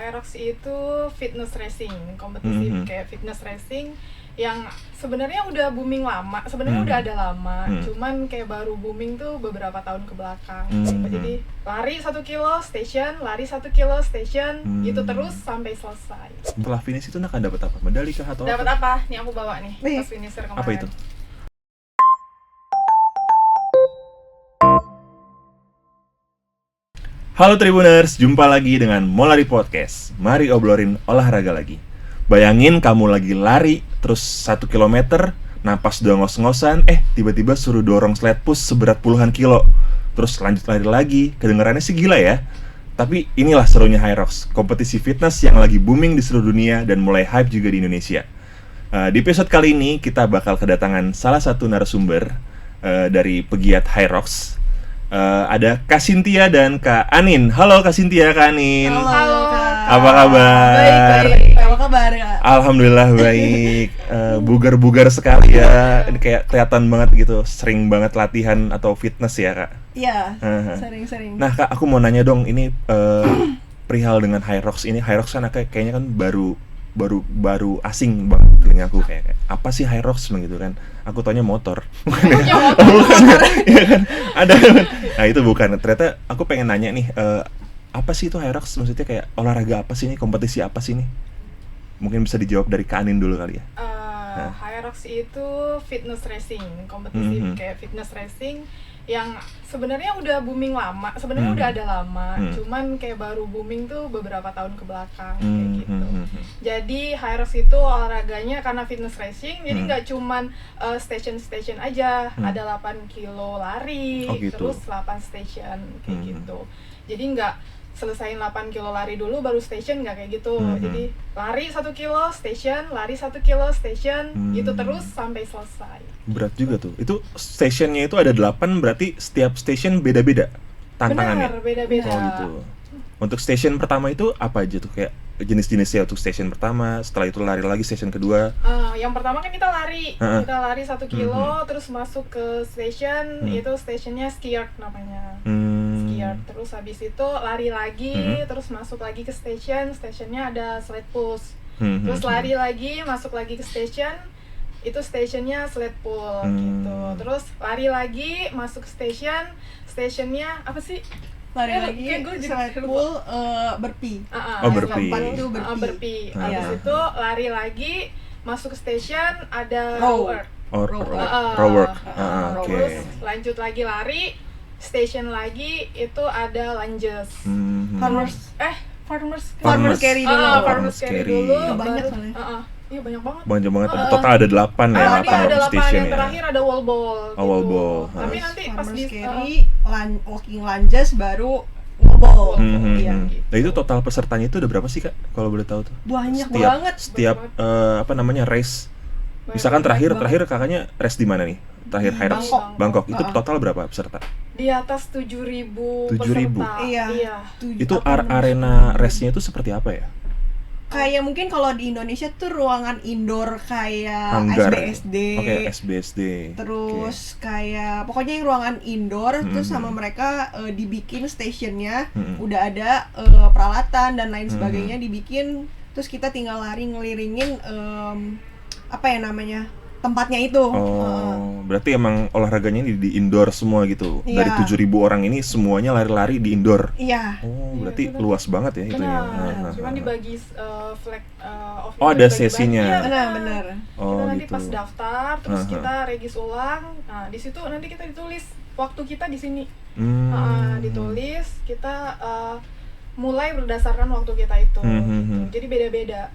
Hyrox itu fitness racing, kompetisi kayak fitness racing yang sebenarnya udah booming lama, sebenarnya udah ada lama, cuman kayak baru booming tuh beberapa tahun ke belakang. Jadi lari 1 kilo station, lari 1 kilo station, gitu terus sampai selesai. Setelah finish itu akan dapat apa? Medali kah atau Dapat apa? Nih aku bawa nih pas finisher kemarin. Apa itu? Halo Tribuners, jumpa lagi dengan Molari Podcast. Mari obrolin olahraga lagi. Bayangin kamu lagi lari, terus 1 kilometer, napas udah ngos-ngosan, tiba-tiba suruh dorong sled push seberat puluhan kilo. Terus lanjut lari lagi, kedengarannya sih gila ya. Tapi inilah serunya Hyrox, kompetisi fitness yang lagi booming di seluruh dunia dan mulai hype juga di Indonesia. Di episode kali ini kita bakal kedatangan salah satu narasumber dari pegiat Hyrox. Ada Kak Cynthia dan Kak Anin. Halo Kak Cynthia, Kak Anin. Halo. Apa kabar? Baik. Apa kabar, Kak? Alhamdulillah baik. Bugar-bugar sekali ya. Ini kayak kelihatan banget gitu. Sering banget latihan atau fitness ya, Kak? Iya, sering-sering. Nah, Kak, aku mau nanya dong. Ini perihal dengan Hyrox ini. Hyrox kan kayaknya kan baru asing banget di telingaku, kayak apa sih Hyrox begitu kan? Aku taunya motor. Bukan ya kan? Ada kan? Nah, itu bukan. Ternyata aku pengen nanya nih, apa sih itu Hyrox? Maksudnya kayak olahraga apa sih ini? Kompetisi apa sih ini? Mungkin bisa dijawab dari Kak Anin dulu kali ya. Hyrox itu fitness racing, kompetisi kayak fitness racing yang sebenarnya udah booming lama, sebenarnya udah ada lama, cuman kayak baru booming tuh beberapa tahun ke belakang kayak gitu. Jadi Hyrox itu olahraganya karena fitness racing, jadi nggak cuman station aja, ada 8 kilo lari, terus 8 station kayak gitu. Jadi nggak selesain 8 kilo lari dulu baru station, nggak kayak gitu. Jadi lari 1 kilo station, lari 1 kilo station, gitu terus sampai selesai. Berat juga tuh. Itu stationnya itu ada 8, berarti setiap station beda-beda tantangannya. Benar, beda-beda. Oh gitu. Untuk station pertama itu apa aja tuh, kayak jenis-jenisnya untuk station pertama, setelah itu lari lagi station kedua? Yang pertama kan kita lari 1 kilo, terus masuk ke station, itu stationnya skirt namanya. Terus habis itu lari lagi, terus masuk lagi ke stationnya ada sled push. Terus lari lagi, masuk lagi ke station, itu stationnya sled pull gitu. Terus lari lagi, masuk ke stationnya apa sih? Lari lagi, sled pull, burpee. Burpee. Itu burpee. Habis itu lari lagi, masuk ke station ada row work. Terus lanjut lagi lari, station lagi itu ada lunges. Farmers carry dulu. Farmers carry dulu. Banyak soalnya. Iya banyak banget. Banyak banget. Total ada 8 ya, 8 dia ada 8, station yang ya. terakhir ada wall ball. Wall ball. Tapi nanti pas Farmers di carry, walking lunges, baru wall. Iya. Nah, itu total pesertanya itu udah berapa sih, Kak? Kalau boleh tahu tuh. Banyak banget. Setiap race. Misalkan terakhir kakaknya race di mana nih? Terakhir Hyrox Bangkok. Itu total berapa peserta? Di atas 7.000 peserta. Iya. Itu arena race-nya itu seperti apa ya? Kayak mungkin kalau di Indonesia tuh ruangan indoor kayak Hanggar. SBSD. Oke, SBSD. Terus kayak pokoknya yang ruangan indoor, terus sama mereka dibikin stationnya, udah ada peralatan dan lain sebagainya dibikin, terus kita tinggal lari ngeliringin tempatnya itu. Berarti emang olahraganya di indoor semua gitu. Iya. Dari 7.000 orang ini semuanya lari-lari di indoor. Iya. Berarti luas banget ya itu ya. Cuman dibagi flag ada sesinya. Iya, Benar. Kita nanti gitu. pas daftar, terus kita regis ulang. Nah, di situ nanti kita ditulis waktu kita di sini. Ditulis kita mulai berdasarkan waktu kita itu. Jadi beda-beda.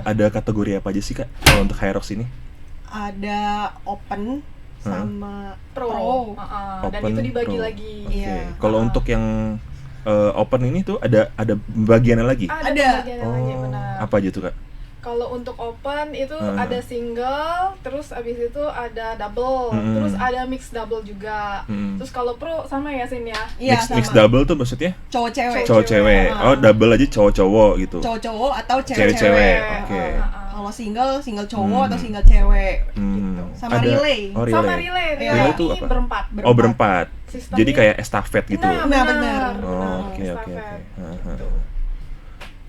Ada kategori apa aja sih, Kak, kalau untuk Hyrox ini? Ada open sama pro. Dan Open, itu dibagi pro. lagi. Iya. Kalau untuk yang open ini tuh ada bagiannya lagi? Ada bagiannya lagi, benar. Apa aja tuh, Kak? Kalau untuk open itu ada single, terus abis itu ada double, terus ada mix double juga. Terus kalau pro sama ya Sin ya? Iya, Mix sama. double tuh maksudnya? Cowok-cewek. Cowok-cewek. Double aja cowok-cowok gitu. Cowok-cowok atau Cewek-cewek. cewek-cewek. Oke. Kalau single cowok atau single cewek. Gitu. Sama relay. Sama relay. Relay itu apa? Berempat. Berempat. Sistemnya. Jadi kayak estafet gitu. Nah, benar. Oke. estafet. Gitu.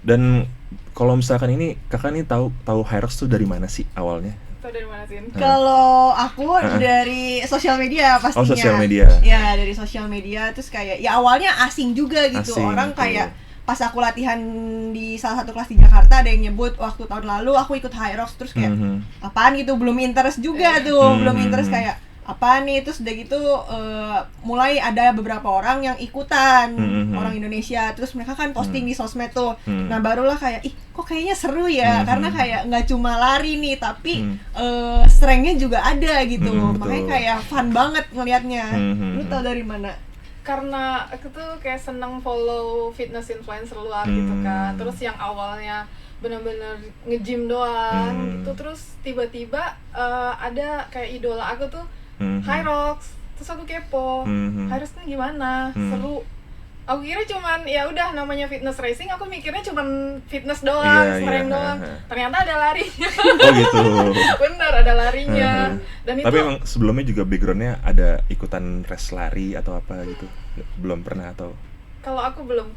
Dan kalau misalkan ini kakak nih tahu Hyrox tuh dari mana sih awalnya? Itu dari mana sih? Kalau aku dari sosial media pastinya. Oh, sosial media. Ya, dari sosial media. Terus kayak ya awalnya asing juga gitu. Asing, Orang betul. kayak pas aku latihan di salah satu kelas di Jakarta, ada yang nyebut waktu tahun lalu aku ikut Hyrox, terus kayak apaan gitu, belum interest juga tuh, belum interest kayak apaan nih. Terus udah gitu mulai ada beberapa orang yang ikutan, orang Indonesia, terus mereka kan posting di sosmed tuh. Nah barulah kayak ih kok kayaknya seru ya, karena kayak nggak cuma lari nih tapi strength-nya juga ada gitu. Makanya kayak fun banget ngelihatnya. Lu tau dari mana? Karena aku tuh kayak seneng follow fitness influencer luar gitu kan. Terus yang awalnya benar-benar nge-gym doang gitu, terus tiba-tiba ada kayak idola aku tuh Hyrox. Terus aku kepo, Hyrox tuh gimana? Seru. Aku kira cuman ya udah namanya fitness racing, aku mikirnya cuman fitness doang, strength doang. Ternyata ada larinya. Oh gitu. Bener, ada larinya. Dan Tapi itu emang sebelumnya juga backgroundnya ada ikutan race lari atau apa gitu? Belum pernah atau? kalau aku belum.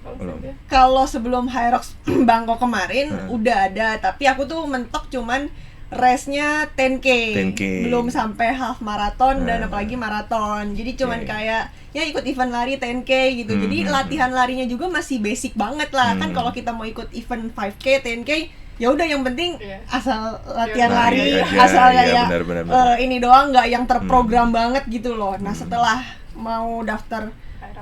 Kalau sebelum Hyrox Bangkok kemarin udah ada, tapi aku tuh mentok cuman race-nya 10K. Belum sampai half marathon dan apalagi marathon. Jadi cuman kayak ya ikut event lari 10K gitu. Jadi latihan larinya juga masih basic banget lah. Kan kalau kita mau ikut event 5K, 10K, ya udah yang penting asal latihan lari, asal kayak ini doang, nggak yang terprogram banget gitu loh. Nah, setelah mau daftar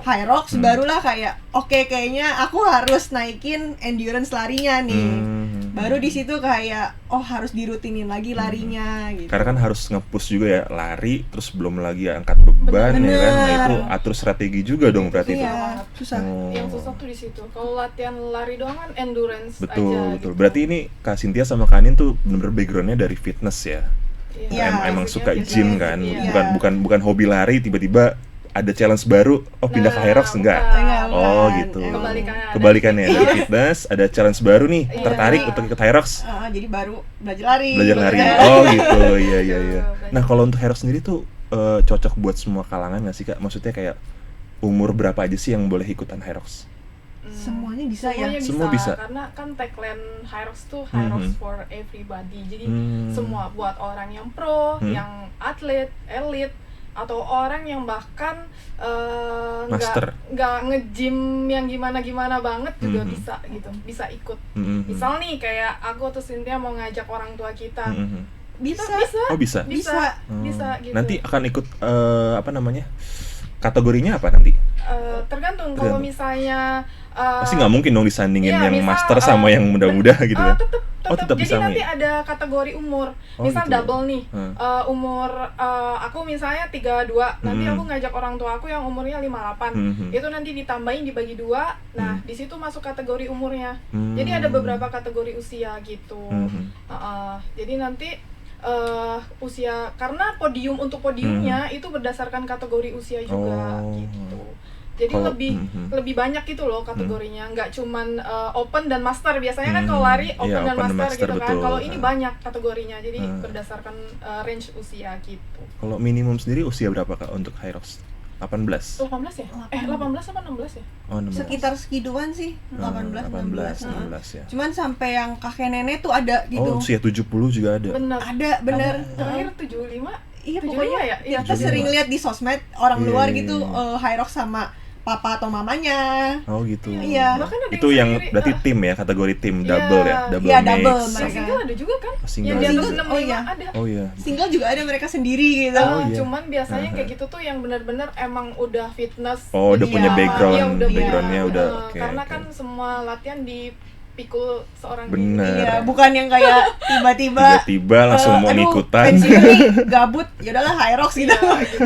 Hyrox barulah kayak oke, kayaknya aku harus naikin endurance larinya nih. Baru di situ kayak harus dirutinin lagi larinya gitu. Karena kan harus nge-push juga ya, lari terus belum lagi angkat beban ya kan. Nah, itu atur strategi juga dong berarti itu. Susah. Yang susah tuh di situ. Kalau latihan lari doang kan endurance betul, aja. Betul. Gitu. Berarti ini Kak Cynthia sama Kak Anin tuh bener-bener backgroundnya dari fitness ya. Emang suka gym kan. Bukan hobi lari tiba-tiba ada challenge baru, pindah ke Hyrox enggak? Oh gitu. Kebalikannya dari fitness ada challenge baru nih, tertarik untuk ikut Hyrox. Jadi baru belajar lari. Oh gitu, iya. Nah kalau untuk Hyrox sendiri tuh cocok buat semua kalangan nggak sih Kak? Maksudnya kayak umur berapa aja sih yang boleh ikutan Hyrox? Semuanya bisa ya? Semua bisa. Karena kan tagline Hyrox tuh Hyrox for everybody. Jadi semua, buat orang yang pro, yang atlet, elite, atau orang yang bahkan nggak nge-gym yang gimana banget juga bisa gitu, bisa ikut. Misal nih kayak aku atau Cynthia mau ngajak orang tua kita, bisa. Oh bisa gitu. Nanti akan ikut kategorinya apa nanti? Tergantung. Kalau misalnya pasti nggak mungkin dong disandingin yang master sama yang muda-muda gitu kan? Tetap jadi nanti ada kategori umur. Misal gitu. Double nih, umur aku misalnya 32, nanti aku ngajak orang tua aku yang umurnya 58. Itu nanti ditambahin dibagi 2. Nah, di situ masuk kategori umurnya. Jadi ada beberapa kategori usia gitu. Jadi nanti usia, karena podiumnya itu berdasarkan kategori usia juga gitu. Jadi lebih banyak gitu loh kategorinya, nggak cuman open dan master. Biasanya kan kalau lari open dan master gitu kan. Kalau ini banyak kategorinya, jadi berdasarkan range usia gitu. Kalau minimum sendiri usia berapa Kak untuk Hyrox? 18 ya? 18 apa 16 ya? Oh, 16. Sekitar segituan sih, 18 16 ya. Cuman sampai yang kakek nenek tuh ada gitu. Oh, usia 70 juga ada. Bener. Terakhir 75. Iya, pokoknya ya kita sering lihat di sosmed orang luar gitu Hyrox sama papa atau mamanya. Oh gitu. Iya. Itu yang berarti tim ya, kategori tim double ya, double mix. Single ada juga kan? Single. Yang di atas 65 ada. Oh iya. Single juga ada mereka sendiri gitu. Cuman biasanya kayak gitu tuh yang benar-benar emang udah fitness. Oh, udah punya background. Backgroundnya udah. Karena kan semua latihan dipikul seorang diri. Iya, bukan yang kayak tiba-tiba langsung mau ikutan. Pensiun nih gabut, ya udahlah Hyrox gitu.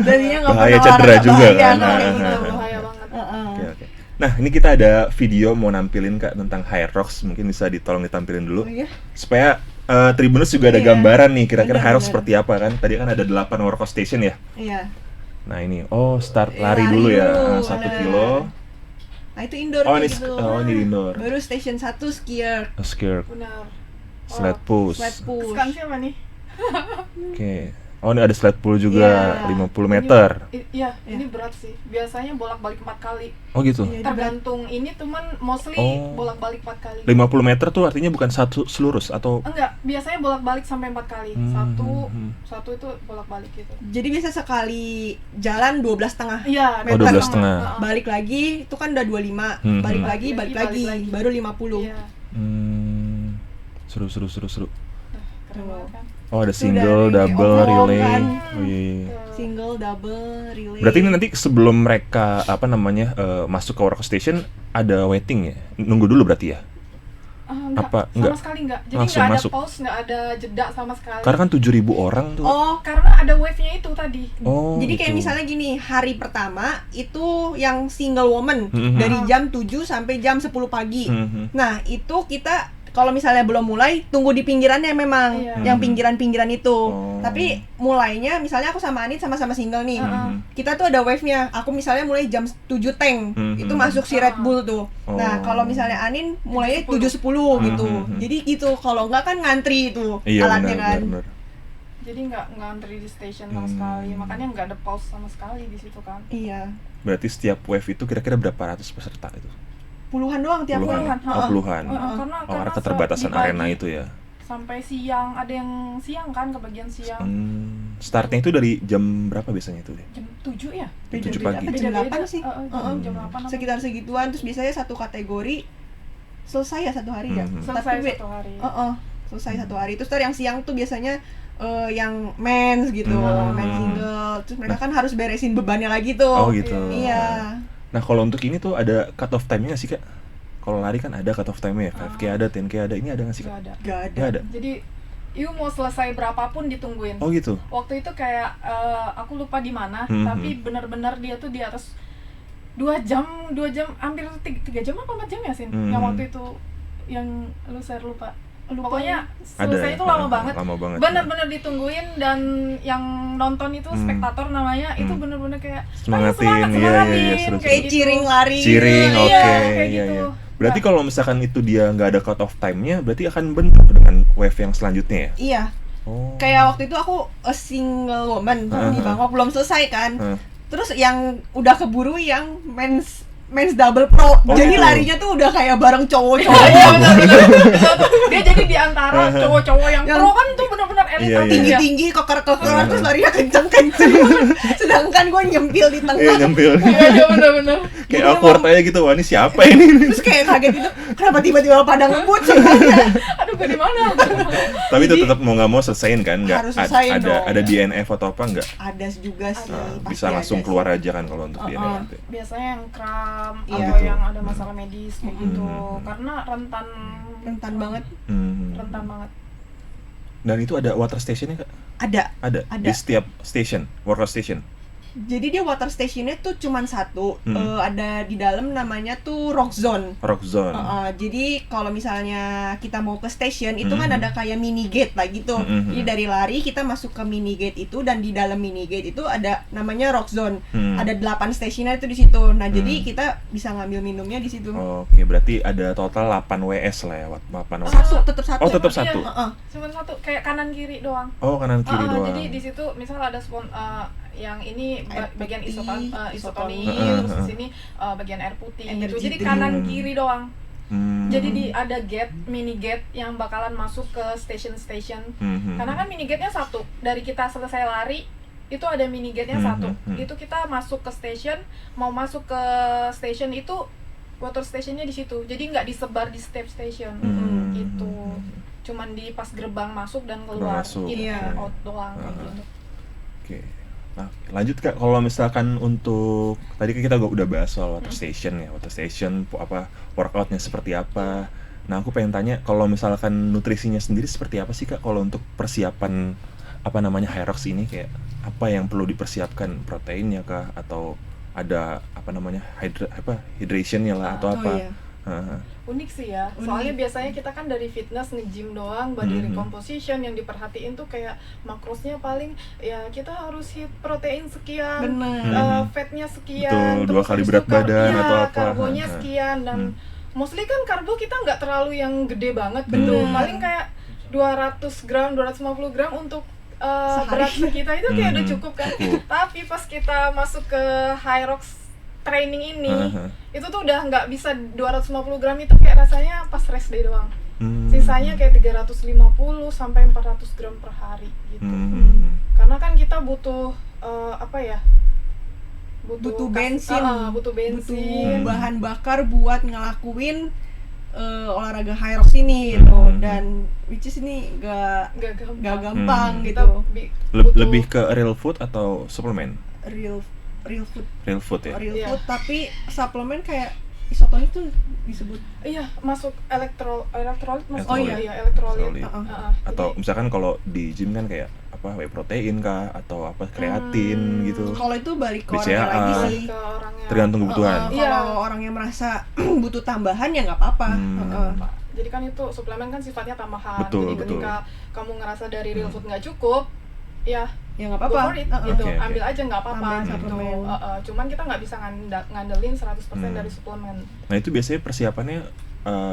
Jadinya enggak bahaya cedera juga kan. Bahaya banget. Oke. Nah, ini kita ada video mau nampilin Kak tentang Hyrox, mungkin bisa tolong ditampilin dulu. Supaya Tribuners juga ada gambaran nih kira-kira Hyrox seperti apa kan. Tadi kan ada 8 workout station ya. Iya. Nah, ini start lari dulu ya, 1 kilo. Nah, itu indoor gitu. Ini indoor. Baru station 1 skier. Skier. Benar. Sled push. Sekarang siapa nih? Oke. Oh, ini ada slide pool juga, Iya. 50 meter. Iya, ini berat sih. Biasanya bolak-balik 4 kali. Oh gitu. Iya. Tergantung ini teman mostly Oh. bolak-balik 4 kali. 50 meter tuh artinya bukan satu selurus atau Enggak, biasanya bolak-balik sampai 4 kali. Hmm. Satu itu bolak-balik gitu. Jadi biasa sekali jalan 12,5 Iya, Oh, 12,5. balik lagi itu kan udah 25, balik lagi Balik lagi. baru 50. Iya. Seru. Nah, keren banget kan. Oh, ada Itu single, dari double, overall relay. kan. Oh iya. Single, double, relay. Berarti ini nanti sebelum mereka masuk ke workstation ada waiting ya? Nunggu dulu berarti ya? Enggak, Apa? sama Enggak. sekali enggak. Jadi Langsung enggak ada masuk. pause, enggak ada jeda sama sekali. Karena kan 7.000 orang tuh. Oh, Karena ada wave-nya itu tadi. Oh, jadi kayak gitu. misalnya gini, hari pertama itu yang single woman Mhm. dari jam 7 sampai jam 10 pagi. Mhm. Nah, itu kita kalau misalnya belum mulai, tunggu di pinggirannya memang, Iya. yang pinggiran-pinggiran itu. Oh. Tapi mulainya, misalnya aku sama Anit sama-sama single nih. Mhm. Kita tuh ada wave-nya. Aku misalnya mulai jam 7 tank. Mhm. Itu masuk si Red Bull tuh. Oh. Nah, kalau misalnya Anin mulainya 7.10. 7.10 gitu. Mhm. Jadi gitu, kalau enggak kan ngantri itu Iya, alatnya benar, kan. benar. Jadi enggak antri di station sama sekali. Makanya enggak ada pause sama sekali di situ kan. Iya. Berarti setiap wave itu kira-kira berapa ratus peserta itu? Puluhan doang tiap Puluhan. puluhan. Oh, puluhan. Karena keterbatasan di pagi arena itu ya. sampai siang, ada yang siang kan, kebagian siang. Startnya itu dari jam berapa biasanya itu? Jam 7 ya? 7 pagi. Apa, jam 8 sih? Jam 8 Sekitar segituan, terus biasanya satu kategori selesai ya satu hari ya. selesai Tapi satu hari. selesai satu hari. Terus yang siang tuh biasanya yang men's gitu, men's single. Terus mereka kan harus beresin bebannya lagi tuh. Oh gitu. Iya. Nah kalau untuk ini tuh ada cut off time-nya nggak sih kak? Kalau lari kan ada cut off time-nya ya, 5K ada, 10K ada, ini ada nggak sih kak? Nggak ada. Gak ada. Nggak ada? Jadi you mau selesai berapapun ditungguin. Oh gitu? Waktu itu kayak aku lupa di mana, Mhm. tapi benar-benar dia tuh di atas 2 jam, hampir 3 jam apa 4 jam ya Sin? Mhm. Yang waktu itu yang lu share lupa. Pokoknya Ada selesai ya? itu lama banget. Lama banget. Benar-benar ditungguin, dan yang nonton itu spektator namanya itu benar-benar kayak "Ayo, Semangatin, iya, seru, Kayak gitu. ciring lari. Cheering, Iya, oke, kayak iya, gitu. iya. Berarti kalau misalkan itu dia nggak ada cut off time-nya, berarti akan bentrok dengan wave yang selanjutnya ya? Iya. Oh. Kayak waktu itu aku a single woman di Bangkok belum selesai kan. Terus yang udah keburu yang men's double pro. Oh, jadi gitu. larinya tuh udah kayak bareng cowok-cowok. Dia jadi di antara cowok-cowok yang pro kan tuh benar-benar elit Iya, iya. tinggi ya. Tinggi-tinggi, keker-keker, terus larinya kenceng-kenceng. Sedangkan gue nyempil di Iya tengah. nyempil. Iya benar-benar. Kayak awkward aja gitu, wah ini siapa ini? Terus kayak kaget itu, kenapa tiba-tiba pada ngebut sih? Aduh, gue di mana? Tapi itu tetap mau nggak mau selesaiin kan? Nggak Harus selesaiin dong. ada DNF atau apa nggak? Ada juga sih. pasti Bisa langsung ada keluar sih. aja kan kalau untuk DNF itu. Biasanya yang kram Iya. atau yang ada masalah medis kayak gitu. Karena rentan banget. rentan banget. Dan itu ada water stationnya kak? Ada. Ada. Di setiap station, workout station. Jadi dia water stationnya tuh cuman satu. Ada di dalam namanya tuh rock zone. Rock zone. Jadi kalau misalnya kita mau ke station itu kan ada kayak mini gate lah gitu. Jadi dari lari kita masuk ke mini gate itu, dan di dalam mini gate itu ada namanya rock zone. Ada 8 stationnya itu di situ. Nah, jadi kita bisa ngambil minumnya di situ. Oke, berarti ada total 8 WS lah ya, 8 WS. Tetap satu. Oh, tetap satu. Cuma satu, kayak kanan kiri doang. Oh, kanan kiri doang. Jadi di situ misal ada yang ini Air bagian putih, isotoni, isotoni. terus di sini bagian air putih gitu. Energy Jadi drink. kanan kiri doang. Jadi ada mini gate yang bakalan masuk ke station. Karena kan mini gate-nya satu. Dari kita selesai lari itu ada mini gate-nya satu. Itu kita masuk ke station, mau masuk ke station itu water stationnya di situ. Jadi nggak disebar di setiap station. Gitu. Cuman di pas gerbang masuk dan keluar. Masuk. In Iya. out doang kayak gitu. Oke. Nah, lanjut kak, kalau misalkan untuk tadi kan kita udah bahas soal water station ya, workoutnya seperti apa. Nah, aku pengen tanya kalau misalkan nutrisinya sendiri seperti apa sih kak, kalau untuk persiapan Hyrox ini, kayak apa yang perlu dipersiapkan, proteinnya kah atau ada hydrationnya lah atau apa? Iya. Unik sih ya, soalnya biasanya kita kan dari fitness nge-gym doang, body recomposition yang diperhatiin tuh kayak makrosnya paling ya kita harus hit protein sekian, Bener. fatnya sekian, Betul, 2 kali berat badan atau apa. karbonya sekian, dan mostly kan karbo kita nggak terlalu yang gede banget Bener. gitu, paling kayak 200 gram, 250 gram untuk berat kita itu kayak udah cukup kan. Cukup. Tapi pas kita masuk ke Hyrox training ini, itu tuh udah nggak bisa 250 gram itu kayak rasanya pas rest day doang. Sisanya kayak 350 sampai 400 gram per hari gitu. Karena kan kita butuh butuh bensin, butuh bahan bakar buat ngelakuin olahraga Hyrox ini gitu. Dan which is ini gak gampang gitu. Lebih ke real food atau suplemen? Real food ya. Food, tapi suplemen kayak isotonik tuh disebut. Iya, masuk elektrolit masuk. Oh iya, elektrolit. Atau misalkan kalau di gym kan kayak whey protein kah atau kreatin gitu. Kalau itu balik ke BCAA, orangnya lagi sih. Tergantung kebutuhan. Kalau orangnya merasa butuh tambahan ya nggak apa-apa. Jadi kan itu suplemen kan sifatnya tambahan. Betul, Jadi ketika kamu ngerasa dari real food nggak cukup, ya nggak apa-apa. Go for it, gitu. Okay. Ambil aja nggak apa-apa gitu. Suplemen. Cuman kita nggak bisa ngandelin 100% dari suplemen. Nah itu biasanya persiapannya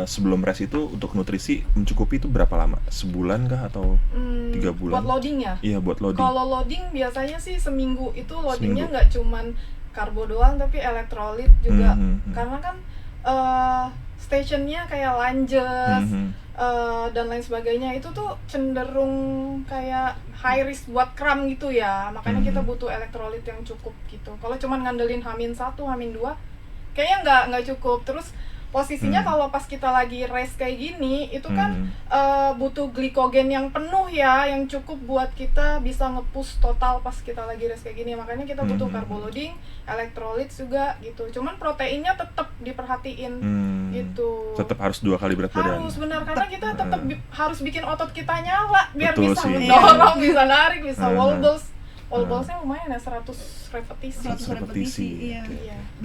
sebelum race itu untuk nutrisi mencukupi itu berapa lama? Sebulan kah atau 3 bulan? Buat loading ya? Iya, buat loading. Kalau loading biasanya sih seminggu itu loadingnya nggak cuman karbo doang tapi elektrolit juga. Karena kan stationnya kayak lunges dan lain sebagainya itu tuh cenderung kayak high risk buat kram gitu ya. Makanya kita butuh elektrolit yang cukup gitu. Kalau cuman ngandelin H-1, H-2 kayaknya nggak cukup. Terus posisinya kalau pas kita lagi race kayak gini itu kan butuh glikogen yang penuh ya, yang cukup buat kita bisa nge-push total pas kita lagi race kayak gini. Makanya kita butuh carbo loading, elektrolit juga gitu. Cuman proteinnya tetap diperhatiin gitu. Tetap harus 2 kali berat badan. Harus benar, karena kita tetap harus bikin otot kita nyala biar Betul bisa sih. mendorong, bisa narik, bisa wall balls. Wall ballsnya lumayan ya, 100 repetisi. 100 repetisi,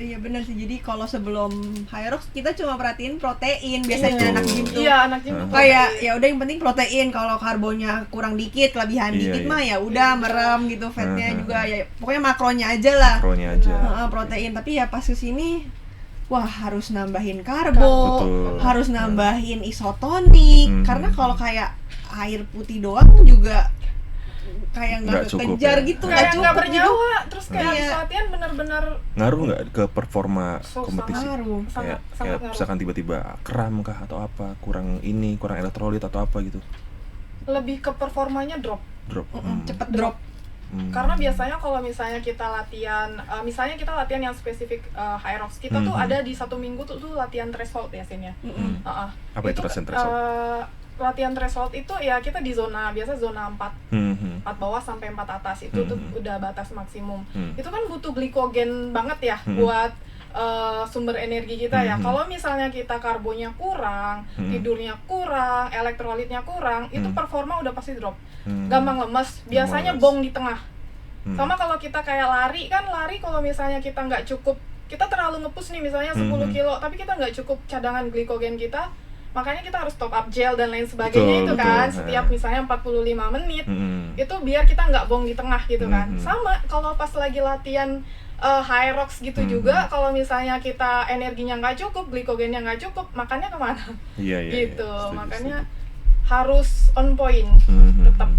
iya benar sih. Jadi kalau sebelum Hyrox kita cuma perhatiin protein. Biasanya anak gym tuh. Iya, anak gym tuh kayak ya udah yang penting protein. Kalau karbonya kurang dikit, kelebihan dikit mah ya udah merem gitu. Fatnya juga ya pokoknya makronya aja lah. Protein. Tapi ya pas kesini wah harus nambahin karbo, harus nambahin isotonik. Karena kalau kayak air putih doang juga kayak nggak kejar gitu, kayak nggak bernyawa gitu. Terus kayak latihan benar-benar ngaruh nggak ke performa kompetisi? Ngaruh. Kayak misalkan tiba-tiba kram kah atau apa, kurang elektrolit atau apa gitu? Lebih ke performanya drop. Cepet drop. Karena biasanya kalau misalnya kita latihan yang spesifik Hyrox, kita tuh ada di 1 minggu tuh latihan threshold ya Sin ya. Apa itu threshold? Latihan threshold itu ya kita di zona 4 bawah sampai 4 atas itu tuh udah batas maksimum. Itu kan butuh glikogen banget ya buat sumber energi kita ya. Kalau misalnya kita karbonya kurang, tidurnya kurang, elektrolitnya kurang, itu performa udah pasti drop. Gampang lemes, biasanya bong di tengah. Sama kalau kita kayak lari kalau misalnya kita nggak cukup, kita terlalu nge-push nih misalnya 10 kilo, tapi kita nggak cukup cadangan glikogen kita, makanya kita harus top up gel dan lain sebagainya. Setiap misalnya 45 menit itu biar kita nggak bong di tengah gitu kan. Sama kalau pas lagi latihan Hyrox gitu juga, kalau misalnya kita energinya nggak cukup, glikogennya nggak cukup, makannya kemana? Gitu. Makanya harus on point tetap.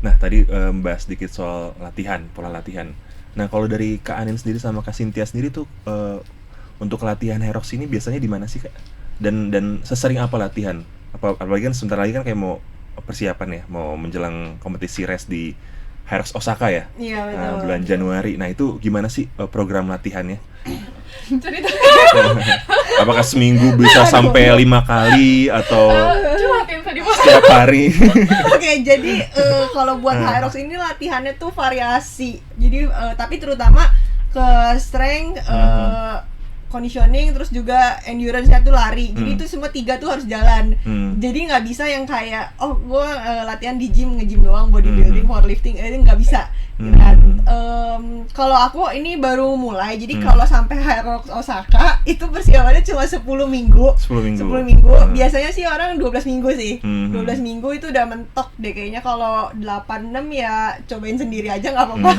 Nah tadi membahas sedikit soal latihan, pola latihan. Nah kalau dari Kak Anin sendiri sama Kak Cynthia sendiri tuh untuk latihan Hyrox ini biasanya di mana sih Kak? Dan sesering apa latihan? Apalagi kan sebentar lagi kan kayak mau persiapan ya, mau menjelang kompetisi race di Hyrox Osaka ya. Iya betul. Bulan Januari. Nah itu gimana sih program latihannya? Cerita. Apakah seminggu bisa sampai 5 kali atau setiap hari? Oke, jadi kalau buat Hyrox ini latihannya tuh variasi. Jadi tapi terutama ke strength, conditioning, terus juga endurance-nya tuh lari. Jadi itu semua 3 tuh harus jalan. Jadi nggak bisa yang kayak gue latihan di gym, nge-gym doang, bodybuilding, powerlifting, itu nggak bisa. Kalau aku ini baru mulai, jadi kalau sampai Hyrox Osaka itu persiapannya cuma 10 minggu. 10 minggu. Biasanya sih orang 12 minggu sih. 12 minggu itu udah mentok deh kayaknya. Kalau 8-6 ya cobain sendiri aja nggak apa-apa.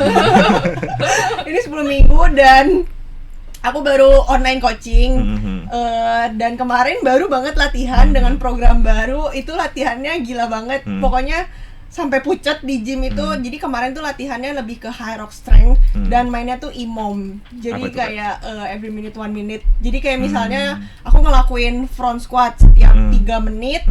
Ini 10 minggu dan aku baru online coaching dan kemarin baru banget latihan dengan program baru. Itu latihannya gila banget. Pokoknya sampai pucet di gym itu. Jadi kemarin tuh latihannya lebih ke high rock strength dan mainnya tuh EMOM. Jadi Apa itu, kayak every minute 1 minute. Jadi kayak misalnya aku ngelakuin front squat setiap 3 menit.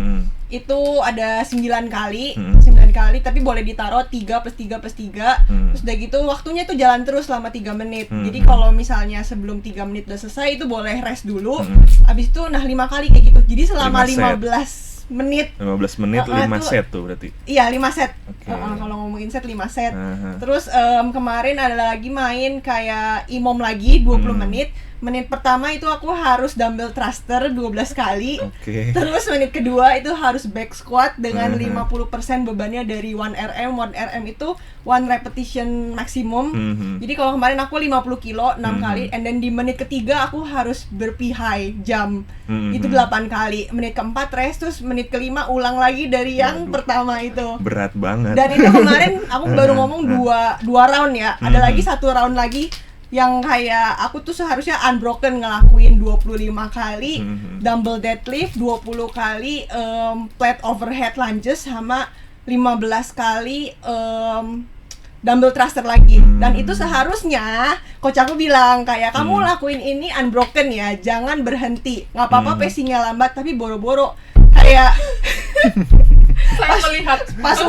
Itu ada 9 kali, 9 kali, tapi boleh ditaruh 3 plus 3 plus 3. Terus udah gitu waktunya tuh jalan terus selama 3 menit. Jadi kalau misalnya sebelum 3 menit udah selesai itu boleh rest dulu. Habis itu 5 kali kayak gitu. Jadi selama 15 menit 15 menit 5 set tuh berarti. Iya, 5 set. Okay. Kalau ngomongin set 5 set. Terus kemarin ada lagi main kayak EMOM lagi 20 menit. Menit pertama itu aku harus dumbbell thruster 12 kali. Terus menit kedua itu harus back squat dengan 50% bebannya dari 1 RM. 1 RM itu 1 repetition maksimum. Jadi kalau kemarin aku 50 kilo 6 kali, and then di menit ketiga aku harus burpee high jump. Itu 8 kali. Menit keempat rest, terus menit kelima ulang lagi dari yang pertama itu. Berat banget. Dan itu kemarin aku baru ngomong 2 round ya. Ada lagi 1 round lagi yang kayak aku tuh seharusnya unbroken ngelakuin 25 kali dumbbell deadlift, 20 kali flat overhead lunges, sama 15 kali dumbbell thruster lagi. Dan itu seharusnya coach aku bilang kayak kamu lakuin ini unbroken ya, jangan berhenti. Nggak apa-apa pacingnya lambat, tapi boro-boro kayak Saya melihat pas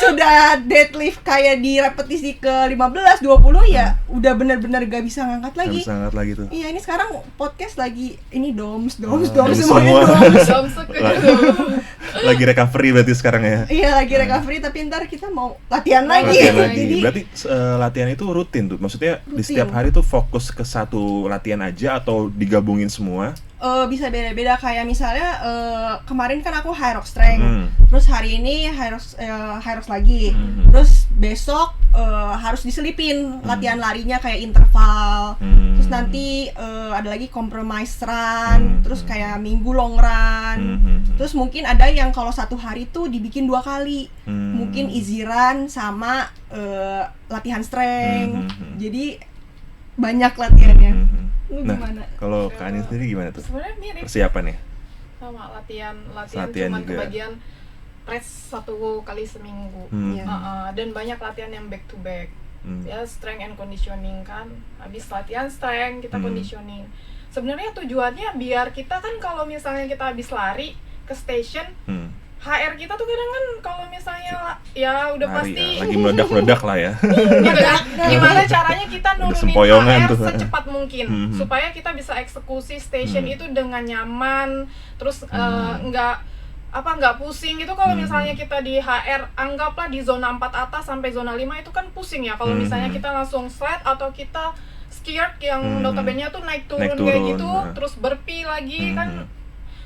udah deadlift kayak di repetisi ke 15 20 ya udah bener-bener gak bisa ngangkat lagi. Gak bisa ngangkat lagi tuh. Iya, ini sekarang podcast lagi ini doms semua. semuanya doms. Lagi recovery berarti sekarang ya. Iya, lagi recovery, tapi ntar kita mau latihan lagi. Jadi berarti latihan itu rutin tuh. Maksudnya di setiap hari tuh fokus ke satu latihan aja atau digabungin semua? Bisa beda-beda. Kayak misalnya kemarin kan aku high rock strength, terus hari ini high rock lagi, terus besok harus diselipin latihan larinya kayak interval, terus nanti ada lagi compromise run, terus kayak minggu long run, terus mungkin ada yang kalau satu hari tuh dibikin 2 kali, mungkin easy run sama latihan strength, jadi banyak latihannya. Nah, kalau Kak Anin sendiri gimana tuh? Sebenarnya mirip Persiapannya? sama latihan cuma juga. kebagian rest 1 kali seminggu. Dan banyak latihan yang back to back. Ya strength and conditioning kan. Habis latihan strength kita conditioning. Sebenarnya tujuannya biar kita kan kalau misalnya kita habis lari ke station, HR kita tuh kadang kan kalau misalnya ya udah lari, pasti ya, lagi meledak-meledak lah ya. Gimana caranya kita nurunin HR tuh secepat mungkin supaya kita bisa eksekusi station itu dengan nyaman, terus nggak pusing gitu. Kalau misalnya kita di HR anggaplah di zona 4 atas sampai zona 5 itu kan pusing ya kalau misalnya kita langsung slide atau kita skirt yang notabene tuh naik turun kayak gitu, terus burpee lagi kan.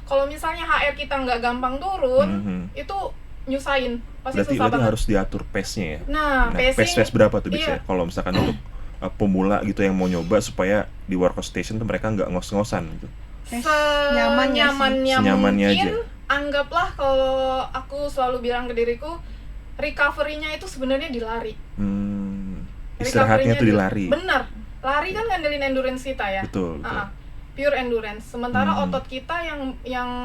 Kalau misalnya HR kita nggak gampang turun, itu nyusahin, pasti susah banget. Berarti harus diatur pace-nya ya? Nah pace berapa tuh biasanya? Kalau misalkan untuk pemula gitu yang mau nyoba supaya di workout station tuh mereka nggak ngos-ngosan gitu? Senyamannya mungkin aja. Anggaplah kalau aku selalu bilang ke diriku, recovery-nya itu sebenarnya di lari. Istirahatnya tuh di lari. Bener, lari kan ngandelin endurance kita ya. Betul. Pure endurance. Sementara otot kita yang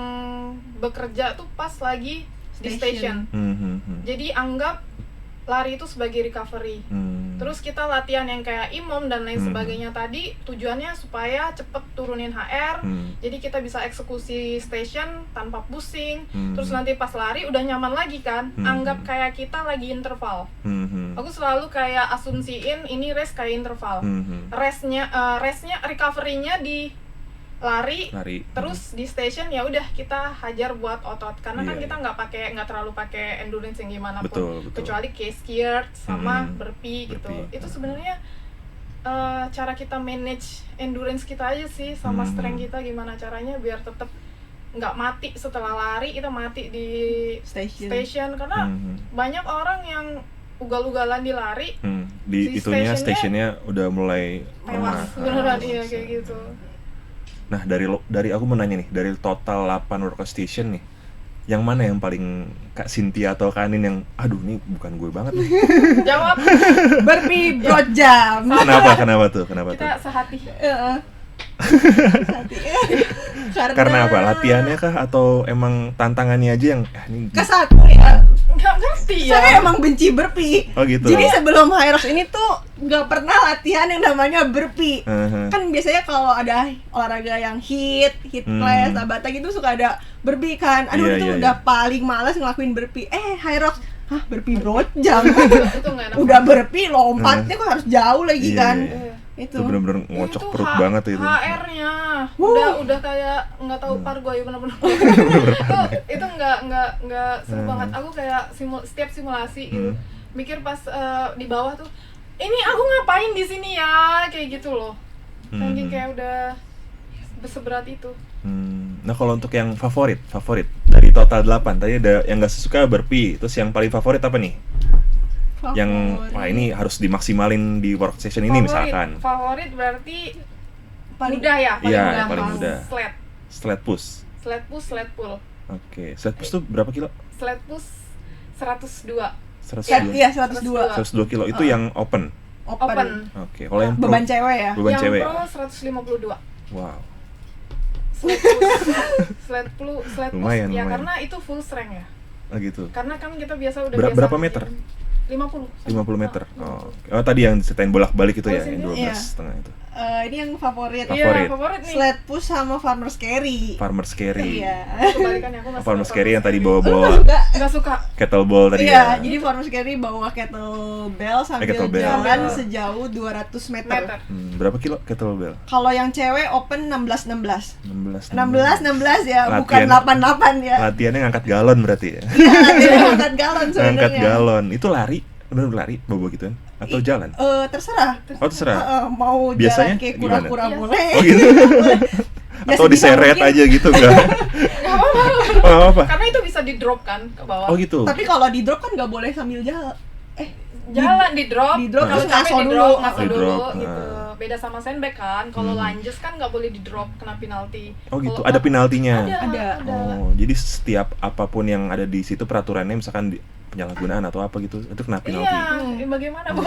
bekerja tuh pas lagi di station. Jadi anggap lari itu sebagai recovery. Terus kita latihan yang kayak EMOM dan lain sebagainya tadi tujuannya supaya cepet turunin HR. Jadi kita bisa eksekusi station tanpa pusing. Terus nanti pas lari udah nyaman lagi kan. Anggap kayak kita lagi interval. Aku selalu kayak asumsiin ini rest kayak interval. Restnya recovery-nya di lari. Terus di station ya udah kita hajar buat otot karena kan kita nggak terlalu pakai endurance yang gimana pun, kecuali case skirt sama burpee gitu. Itu sebenarnya cara kita manage endurance kita aja sih sama strength kita, gimana caranya biar tetap nggak mati setelah lari, kita mati di station karena banyak orang yang ugal-ugalan di lari di itunya stationnya udah mulai tewas beneran. Iya kayak gitu. Nah, dari aku mau nanya nih, dari total 8 workout station nih, yang mana yang paling Kak Cynthia atau Kak Anin yang aduh nih bukan gue banget nih? Jawab. Burpee broad jump. Kenapa tuh? Kita sehati. Karena apa? Latihannya kah atau emang tantangannya aja yang ini? Ke satu ya. nggak ngerti ya. Saya emang benci burpee. Oh gitu. Jadi sebelum Hyrox ini tuh nggak pernah latihan yang namanya burpee. Kan biasanya kalau ada olahraga yang hit class, Tabata gitu suka ada burpee kan. Aduh Iya, itu iya, udah iya. paling malas ngelakuin burpee. Hyrox, hah burpee brojang. Itu nggak enak. Udah burpee lompatnya kok harus jauh lagi Iya, kan. iya. Itu. Itu bener-bener ngocok Itu perut banget itu. HR-nya udah kayak nggak tahu par gue ya bener-bener. itu nggak seru banget. Aku kayak setiap simulasi gitu mikir pas di bawah tuh, ini aku ngapain di sini ya, kayak gitu loh. Saking kayak udah seberat itu. Nah kalau untuk yang favorit dari total 8 tadi ada yang nggak suka burpee, terus yang paling favorit apa nih? Yang wah ini harus dimaksimalin di work session ini misalkan. Favorit berarti Paling- mudah ya, Iya, gampang. paling mudah. Sled Sled push. pull. Oke, sled push tuh berapa kilo? Sled push 102. 102. Iya 102 102 kilo itu yang open. Open. Oke, kalau yang pro, Beban cewek ya. beban yang cewek. pro 152. Wow. Sled push Lumayan, ya lumayan. karena itu full strength ya. Oh gitu. Karena kan kita biasa udah Berapa meter? 50. 50 meter. Oh, oke. Oh tadi yang ceritain bolak-balik itu ya, Oh, yang sini. 12 setengah itu. Ini yang favorit. Favorit. Iya, favorit nih. Sled push sama farmer's carry. Farmer's carry. Iya. Kebalikannya aku nggak Farmer's suka carry yang tadi Lu bawa-bawa juga nggak suka. kettlebell tadi Iya, ya. jadi farmer's carry bawa kettlebell sambil Kettlebell. jalan Ah. sejauh 200 meter. Berapa kilo kettlebell? Kalau yang cewek open 16 16 ya, bukan Latihan. 88 ya. Latihannya ngangkat galon berarti ya. Iya, angkat galon sebenarnya. Ngangkat galon. Itu lari, bener lari bawa gituan atau jalan? Terserah. Oh, terserah. Mau Biasanya jalan kayak gimana? kura-kura Iya. boleh. Oh gitu. Ya, Atau sebisa diseret mungkin. aja gitu enggak? Nggak apa-apa. Oh, nggak apa-apa. Karena itu bisa di drop kan ke bawah. Oh gitu. Tapi kalau di drop kan nggak boleh sambil jalan. Jalan di drop. di drop Kalau terus capek ngaso di dulu. drop, ngaso Di dulu drop, gitu. nah. Beda sama sandbag kan. Kalau lunges kan nggak boleh di drop, kena penalti. Oh gitu. Kalau Ada penaltinya. Ada. Oh, jadi setiap apapun yang ada di situ peraturannya misalkan penyalahgunaan atau apa gitu, itu kena penalti. Iya, bagaimana Bu?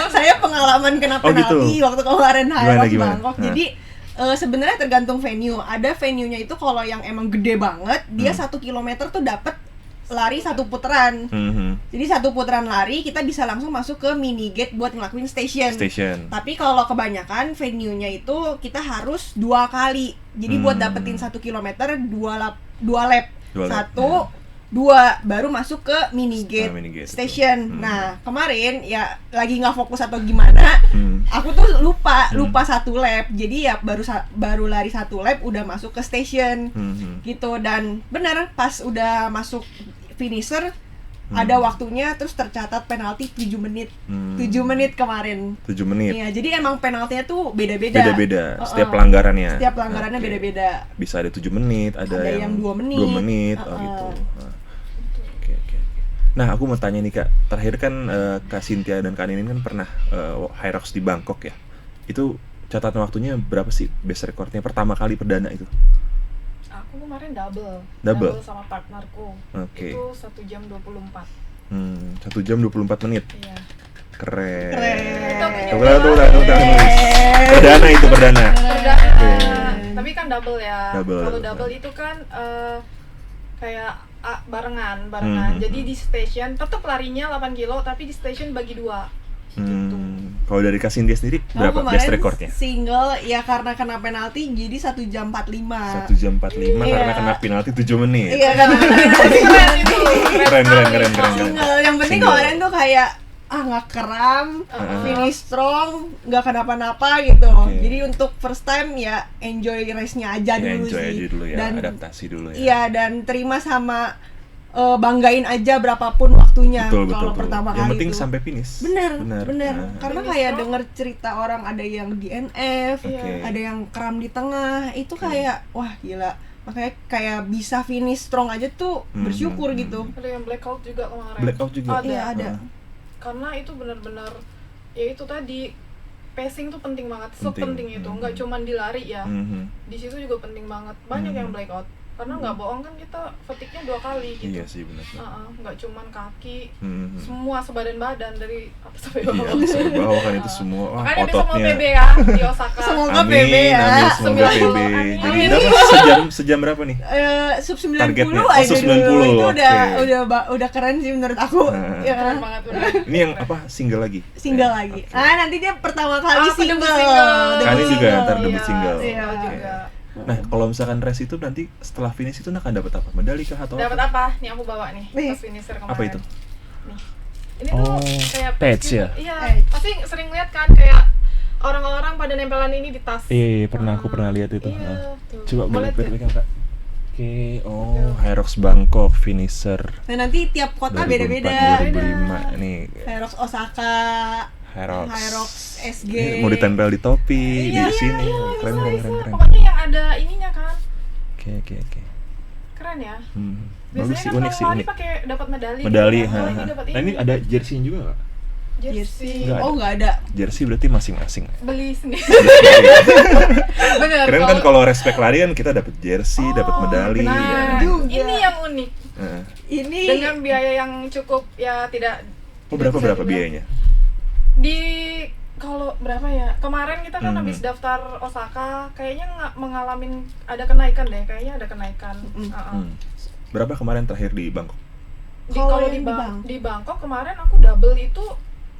Saya pengalaman kena Oh, gitu. penalti waktu kemarin Hyrox Gimana? Bangkok. Nah. Jadi sebenarnya tergantung venue. Ada venue-nya itu kalau yang emang gede banget, dia 1 kilometer tuh dapat lari 1 putaran. Jadi 1 putaran lari kita bisa langsung masuk ke mini gate buat ngelakuin station. Tapi kalau kebanyakan venue-nya itu kita harus 2 kali. Jadi buat dapetin 1 kilometer 2 lap. 1, 2 baru masuk ke mini gate, mini gate station. Nah kemarin ya lagi nggak fokus atau gimana, aku tuh lupa 1 lap. Jadi ya baru lari 1 lap udah masuk ke station gitu. Dan bener pas udah masuk finisher ada waktunya, terus tercatat penalti 7 menit. 7 menit kemarin. 7 menit. Iya, jadi emang penaltinya tuh beda-beda. Beda-beda. Setiap pelanggarannya. Setiap pelanggarannya Oke. beda-beda. Bisa ada 7 menit, ada yang 2 menit. 2 menit, oh gitu. Nah. Oke. Nah, aku mau tanya nih Kak. Terakhir kan Kak Cynthia dan Kak Ninin kan pernah Hyrox di Bangkok ya. Itu catatan waktunya berapa sih best recordnya pertama kali perdana itu? Aku kemarin double sama partnerku. Oke. Itu 1 jam 24. 1 jam 24 menit. Iya. Keren. Itu Perdana itu perdana. Tapi kan double ya. Double. Kalau double itu kan kayak barengan. Jadi di station tetap larinya 8 kilo tapi di station bagi 2. Gitu. Kalau dari Kak Cynthia sendiri berapa Kemarin best recordnya? single ya karena kena penalti jadi 1 jam 45. 1 jam 45 karena Iya. kena penalti 7 menit. Iya karena Keren itu. Keren. single. Yang penting Single. kemarin tuh kayak nggak kram, finish strong, nggak kenapa-napa gitu. Oke. Jadi untuk first time ya enjoy race-nya aja Ya, dulu enjoy sih. aja dulu ya, Dan adaptasi dulu ya. iya, dan terima sama banggain aja berapapun waktunya kalau pertama Yang kali penting itu. sampai finish. Bener. Nah. Karena Finish kayak strong. denger cerita orang ada yang DNF, Oke. ada yang kram di tengah, itu kayak wah gila. Makanya kayak bisa finish strong aja tuh bersyukur gitu. Ada yang blackout juga kemarin. Blackout juga? Ada. Iya, ada. Karena itu benar-benar ya itu tadi pacing tuh penting banget. Penting. Sepenting itu. Nggak cuma di lari ya. Di situ juga penting banget. Banyak yang blackout. karena nggak bohong kan kita fatigue-nya 2 kali gitu. Iya sih benar. Nggak cuman kaki, Hmm. semua sebadan-badan dari atas sampai Iya, bawah. sampai bawah kan itu semua. Wah, Makanya besok mau ototnya. PB ya di Osaka. Semoga Amin, PB ya. amin, semoga 90. PB. Amin. Jadi Amin. berapa sejam berapa nih? Sub 90 Targetnya? Oh, aja sub dulu. 90, Itu oke. udah keren sih menurut aku. Nah. Ya. Keren banget bener. Ini yang apa? Single lagi? Single lagi. Oke. Nanti dia pertama kali Aku debut single. single. Kali Debut juga single. ntar debut Iya, single. Iya. juga. Nah, kalau misalkan race itu nanti setelah finish itu akan dapat apa? Medali kah atau Dapat apa? Nih aku bawa nih Nih. pas finisher kemarin. Apa itu? Nih. Ini Oh, tuh kayak patch ya? Iya, Patch. pasti sering lihat kan kayak orang-orang pada nempelan ini di tas. Iya, aku pernah lihat itu. Iya, tuh. Coba boleh tuh. pegang Kak. Oke, oh, Hyrox Bangkok finisher Nah, nanti tiap kota 2004, beda-beda. 2005 nih. Hyrox Osaka, Hyrox. Hyrox SG. Ini mau ditempel di topi Iya, di sini. iya, Keren, bisa, keren, bisa. keren, keren. Pokoknya yang ada ininya kan. Oke. Keren ya. Bagus Biasanya sih, kan unik sih, kalau lari unik. pakai dapat medali. Medali, gitu. ha, Oh, ha. ini dapat Nah, ini ada jersey juga Kak? jersey. Nggak Oh, nggak ada. Jersey berarti masing-masing. Beli sendiri. Keren Bener. kan kalau respect lari kan kita dapat jersey, dapat medali. Nah, Ya. Juga. ini yang unik. Heeh. Ini Dengan biaya yang cukup ya tidak. Oh, berapa tidak bisa dibilang. biayanya? Di kalau berapa ya? Kemarin kita kan Hmm. habis daftar Osaka, kayaknya nggak mengalami ada kenaikan deh, kayaknya ada kenaikan. Hmm. Berapa kemarin terakhir di Bangkok? Kalau Kalau yang di Bangkok kemarin aku double itu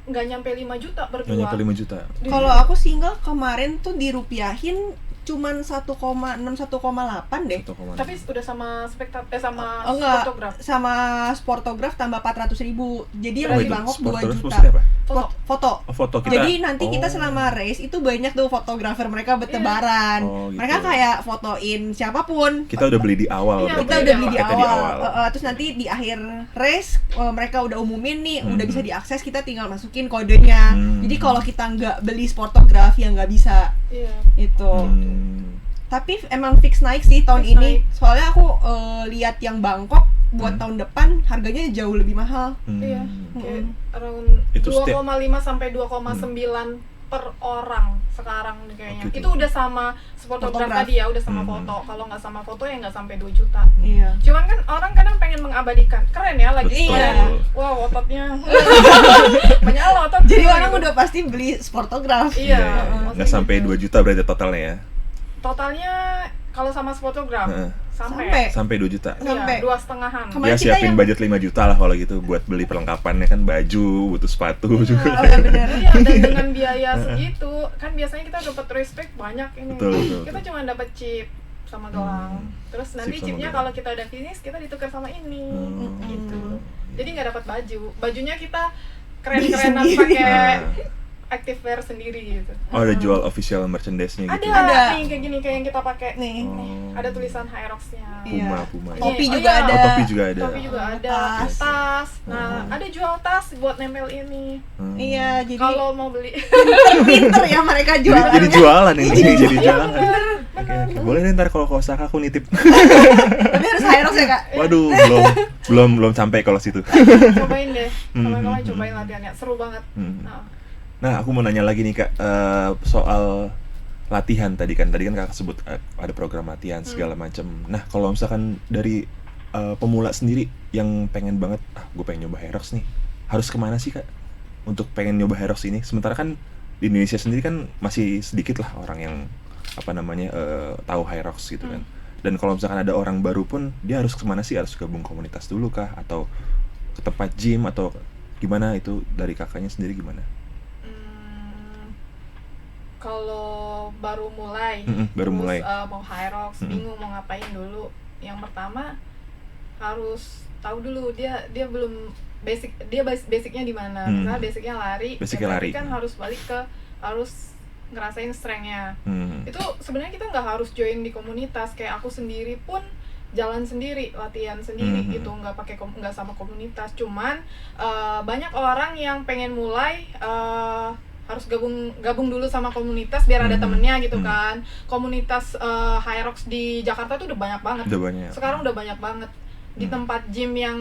nggak nyampe 5 juta Nggak berdua. nyampe 5 juta. kalau aku single kemarin tuh dirupiahin cuman 1,6 1,8 deh. 1,6. Tapi udah sama sama Oh enggak, fotograf. sama sportograf tambah 400.000. Jadi yang Oh, di itu Bangkok 2 sporters juta. maksudnya apa? Foto. Foto. Oh, foto kita. Jadi nanti kita Oh. selama race itu banyak tuh fotografer mereka bertebaran. Oh, gitu. Mereka kayak fotoin siapapun. Kita udah beli di awal Iya, berarti Kita ya? udah beli di Paketnya awal. Terus nanti di akhir race mereka udah umumin nih, udah Hmm. bisa diakses, kita tinggal masukin kodenya. Jadi kalau kita nggak beli sportograf ya nggak bisa Iya. itu. Hmm. Tapi emang fix naik sih tahun Fix ini. naik. Soalnya aku lihat yang Bangkok buat Hmm. tahun depan harganya jauh lebih mahal. Hmm. Iya. Kayak around Itu 2,5 sampai 2,9 per orang sekarang kayaknya. Oh, gitu. Itu udah sama fotograf Fotograf. tadi ya, udah sama Hmm. foto. Kalau nggak sama foto ya nggak sampai 2 juta. Iya. Cuman kan orang kadang pengen mengabadikan. Keren ya lagi Betul. keren. Wow, ototnya. Menyala otot. Jadi orang udah pasti beli sportograf. Iya. Nggak maksudnya sampai gitu. 2 juta berarti totalnya ya? Totalnya kalau sama fotograf Heeh. sampai. Sampai 2 juta. Sampai. Iya, 2,5-an. Kemarin Ya kita siapin yang- budget 5 juta lah kalau gitu buat beli perlengkapannya kan baju, butuh sepatu juga. Oh ya benar. Iya, dan dengan biaya segitu kan biasanya kita dapat respect banyak ini. Betul, betul, Kita betul. cuma dapat chip sama gelang. Terus nanti Chip sama chipnya gelang. kalau kita udah finish kita ditukar sama ini. Hmm. Gitu. Jadi nggak dapat baju. Bajunya kita keren-kerenan Beli sendiri. pakai Nah. activewear sendiri gitu. Oh, ada jual official merchandise-nya gitu. Ada. Nih kayak gini kayak yang kita pakai. Nih. Oh. Ada tulisan Hyrox-nya. Iya. Puma. Topi Oh, juga iya. ada. Oh, topi juga ada. Topi juga ada, Tas. tas. Nah, Hmm. ada jual tas buat nempel ini. Hmm. Iya, jadi Kalau mau beli. pinter ya mereka Jadi, jualan. jadi jualan ini, jadi Iya, jualan. bener, Oke, bener. oke. Boleh deh ntar kalau ke Osaka aku nitip. Tapi harus Hyrox ya, Kak. Waduh, belum sampai kalau situ. Cobain deh, Hmm, kawan-kawan hmm, cobain hmm. latihannya, seru banget. Hmm. Nah, Nah, aku mau nanya lagi nih Kak, soal latihan tadi kan Kakak sebut ada program latihan segala macam. Nah, kalau misalkan dari pemula sendiri yang pengen banget, gue pengen nyoba Hyrox nih, harus kemana sih Kak untuk pengen nyoba Hyrox ini? Sementara kan di Indonesia sendiri kan masih sedikit lah orang yang tahu Hyrox gitu kan. Dan kalau misalkan ada orang baru pun dia harus kemana sih? Harus gabung komunitas dulu kah? Atau ke tempat gym atau gimana? Itu dari kakaknya sendiri gimana? kalau baru mulai, Baru terus, mulai. mau Hyrox, bingung mau ngapain dulu. Yang pertama harus tahu dulu dia belum basicnya di mana. Misalnya basicnya lari, Basicnya berarti lari. kan harus ngerasain strength-nya. Hmm. Itu sebenarnya kita nggak harus join di komunitas. Kayak aku sendiri pun jalan sendiri, latihan sendiri gitu, nggak sama komunitas. Cuman banyak orang yang pengen mulai harus gabung dulu sama komunitas biar ada temennya gitu kan. Komunitas Hyrox di Jakarta tuh udah banyak banget. Udah banyak. Sekarang udah banyak banget. Di tempat gym yang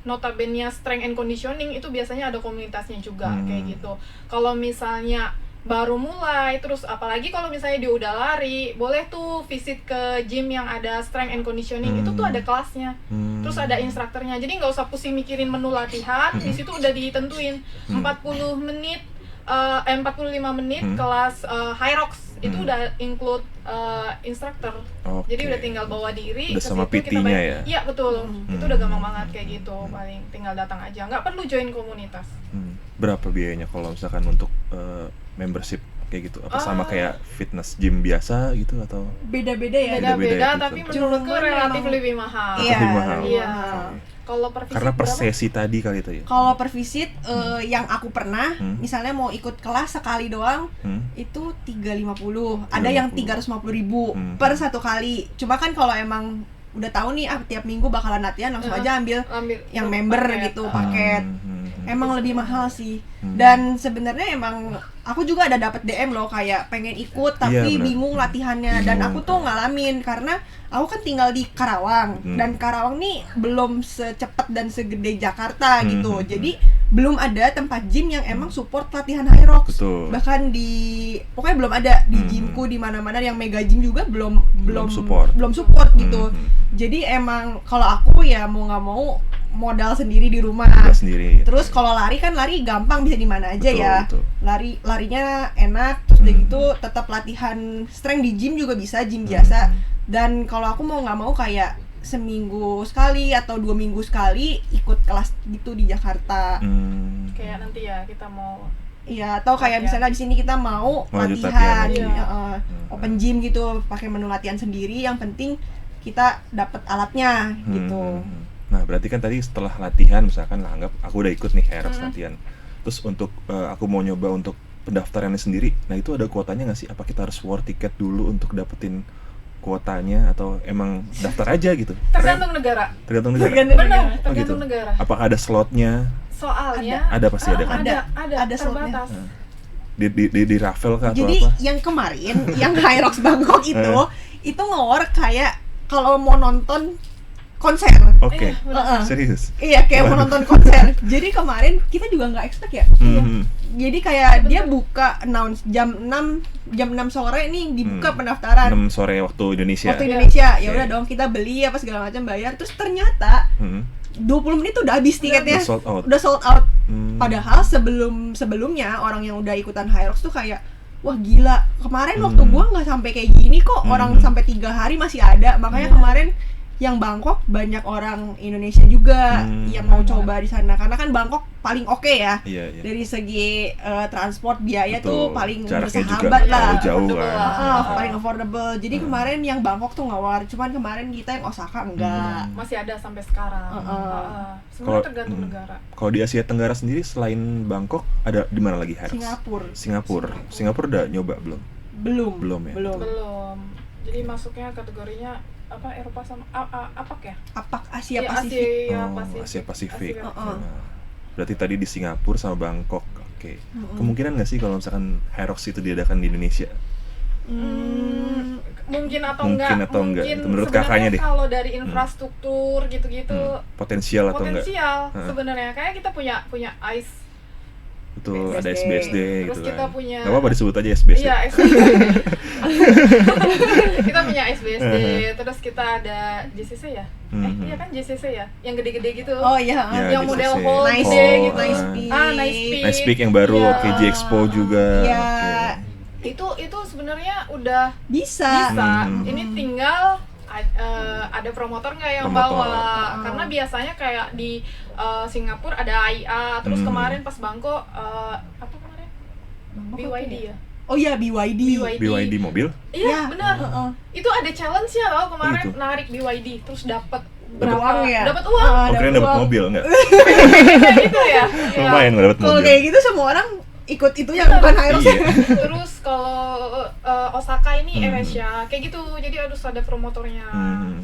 notabene strength and conditioning itu biasanya ada komunitasnya juga kayak gitu. Kalau misalnya baru mulai. Terus apalagi kalau misalnya dia udah lari, boleh tuh visit ke gym yang ada strength and conditioning. Itu tuh ada kelasnya, terus ada instrukturnya, jadi nggak usah pusing mikirin menu latihan. Di situ udah ditentuin 40 menit 45 menit kelas high rocks. Itu udah include instruktur. Jadi udah tinggal bawa diri udah ke sama situ, kita PT-nya bayar. ya? Iya betul, itu udah gampang banget kayak gitu. Paling tinggal datang aja, nggak perlu join komunitas. Berapa biayanya kalau misalkan untuk membership kayak gitu? Apa sama kayak fitness gym biasa gitu atau? Beda-beda ya. Beda-beda Beda-beda, ya, tapi gitu. menurutku Cuman relatif memang- lebih mahal. Iya. Lebih mahal. Iya. mahal. Kalau per visit Karena per berapa? sesi tadi kali itu ya? Kalau per visit yang aku pernah, misalnya mau ikut kelas sekali doang, Hmm? itu 350. Ada yang 350.000 per satu kali. Cuma kan kalau emang udah tahu nih tiap minggu bakalan latihan, langsung aja ambil yang member paket. gitu, paket. Hmm. Emang lebih mahal sih. Dan sebenarnya emang aku juga ada dapat DM loh kayak pengen ikut tapi benar. bingung latihannya. Dan aku tuh ngalamin karena aku kan tinggal di Karawang dan Karawang nih belum secepat dan segede Jakarta gitu. Jadi belum ada tempat gym yang emang support latihan high rocks. Betul. Bahkan pokoknya belum ada di gymku di mana-mana yang mega gym juga belum support gitu. Jadi emang kalau aku ya mau nggak mau modal sendiri di rumah. Udah sendiri. Terus kalau lari kan lari gampang, bisa di mana aja Betul, ya. betul. Larinya enak, terus udah gitu tetap latihan strength di gym juga bisa, gym biasa. Dan kalau aku mau nggak mau kayak seminggu sekali atau 2 minggu sekali ikut kelas gitu di Jakarta. Kayak nanti ya kita mau Iya, atau kayak Latihan. misalnya di sini kita mau lanjut latihan, latihan lagi. open gym gitu, pakai menu latihan sendiri. Yang penting kita dapat alatnya gitu. Nah, berarti kan tadi setelah latihan misalkan lah anggap aku udah ikut nih Aerox latihan. Terus untuk aku mau nyoba untuk pendaftarannya sendiri. Nah, itu ada kuotanya nggak sih? Apa kita harus war tiket dulu untuk dapetin kuotanya atau emang daftar aja gitu? tergantung negara. Tergantung negara. Benar, Oh, tergantung gitu. negara. Apakah ada slotnya? Soalnya Ada pasti ada kan? Ada slotnya. terbatas. Di raffle kah atau Jadi apa? yang kemarin yang High Rocks Bangkok itu nge-war kayak kalau mau nonton konser. Oke. Iya, benar. Serius? Iya, kayak mau nonton konser. Jadi kemarin kita juga nggak expect ya. Jadi kayak dia buka announce jam 6 sore nih dibuka pendaftaran. 6 sore waktu Indonesia. Waktu Indonesia. Ya Oke. udah dong kita beli apa segala macam, bayar. Terus ternyata 20 menit tuh udah habis tiketnya. Udah sold out. Udah sold out. Padahal sebelumnya orang yang udah ikutan High Rocks tuh kayak wah gila, kemarin waktu gua nggak sampai kayak gini kok, orang sampai 3 hari masih ada. Makanya kemarin yang Bangkok banyak orang Indonesia juga yang mau coba di sana karena kan Bangkok paling oke ya. Iya, iya. Dari segi transport biaya tuh Betul. paling Jaraknya juga bersahabat nggak lah. terlalu jauh kan. Paling affordable. Jadi kemarin yang Bangkok tuh ngawar, cuman kemarin kita yang Osaka enggak. Masih ada sampai sekarang. Sebenarnya Kalau- tergantung negara. Kalau di Asia Tenggara sendiri selain Bangkok ada di mana lagi Harus? Singapura udah nyoba belum? Belum ya? Belum. Belum. Jadi masuknya kategorinya apa, Eropa sama APAC ya? Apak Asia Iya, Pasifik. Asia Pasifik. Asia. Nah, berarti tadi di Singapura sama Bangkok. Oke. Kemungkinan nggak sih kalau misalkan Hyrox itu diadakan di Indonesia? Mungkin atau Mungkin enggak? atau enggak? Mungkin Itu menurut sebenarnya kakaknya deh. kalau dari infrastruktur gitu-gitu Potensial atau enggak? potensial Heeh. sebenarnya. Kayak kita punya ICE. Betul, ada SBSD. SBSD Terus gitu kita kan. punya Nggak apa-apa disebut aja SBSD. Iya, SBSD. Kita punya SBSD, terus kita ada JCC ya? Iya kan JCC ya? Yang gede-gede gitu. Oh iya, Ya, yang JCC. model hall Nice, gede gitu. nice peak. Nice Peak. Nice Peak yang baru, Iya. KJ Expo juga. Iya. Itu sebenarnya udah Bisa. bisa. Ini tinggal ada promotor nggak yang Promotor. bawa? Karena biasanya kayak di Singapura ada AIA, terus kemarin pas Bangkok apa kemarin? BYD ya? Oh iya, BYD. BYD mobil? Iya, Ya, benar. heeh. Itu ada challenge ya loh kemarin, Gitu. narik BYD terus dapat Dapat uang ya? Dapat uang. Oh, keren dapat mobil enggak? Kayak gitu ya. Iya. Lumayan nggak dapat Kalau mobil. kayak gitu semua orang ikut itu yang bukan High Rocks. Iya. Terus kalau Osaka ini AirAsia kayak gitu, jadi harus ada promotornya.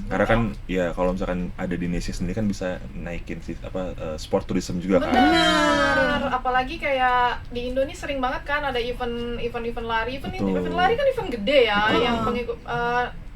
Karena kan ya kalau misalkan ada di Indonesia sendiri kan bisa naikin sih sport tourism juga kan. Benar, apalagi kayak di Indo nih sering banget kan ada event lari, Betul. event lari kan event gede ya, Betul. yang pengikut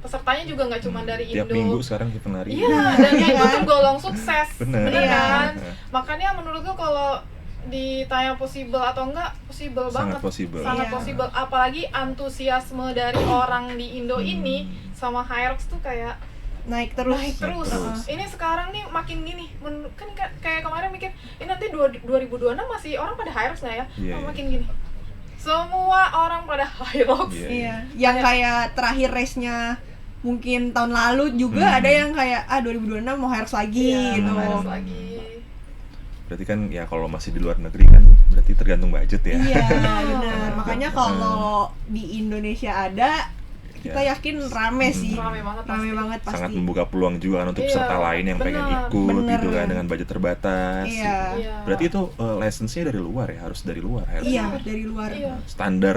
pesertanya juga nggak cuma dari Tiap Indo. minggu sekarang event lari. Iya, dan itu tergolong sukses, Bener. bener Iya. kan? Makanya menurutku kalau ditanya possible atau enggak, possible Sangat banget. possible. Sangat Iya. possible. Apalagi antusiasme dari orang di Indo ini sama Hyrox tuh kayak naik terus. naik terus. terus. Ini sekarang nih makin gini. Kan kayak kemarin mikir, ini nanti 2026 masih orang pada Hyrox nggak ya? Iya, iya. Makin gini. Semua orang pada Hyrox. Iya. Iya, yang kayak terakhir race-nya mungkin tahun lalu juga ada yang kayak 2026 mau Hyrox lagi Iya, gitu. Hyrox lagi. Berarti kan ya kalau masih di luar negeri kan berarti tergantung budget ya. Iya, benar. Makanya kalau di Indonesia ada, kita Ya. yakin rame sih. Rame banget pasti. Rame banget pasti. Sangat membuka peluang juga kan untuk Iya, peserta lain yang pengen benar, ikut benar. gitu kan dengan budget terbatas. Iya. Iya. Berarti itu license-nya dari luar ya, harus dari luar harus. Iya, dari luar. Iya. Standar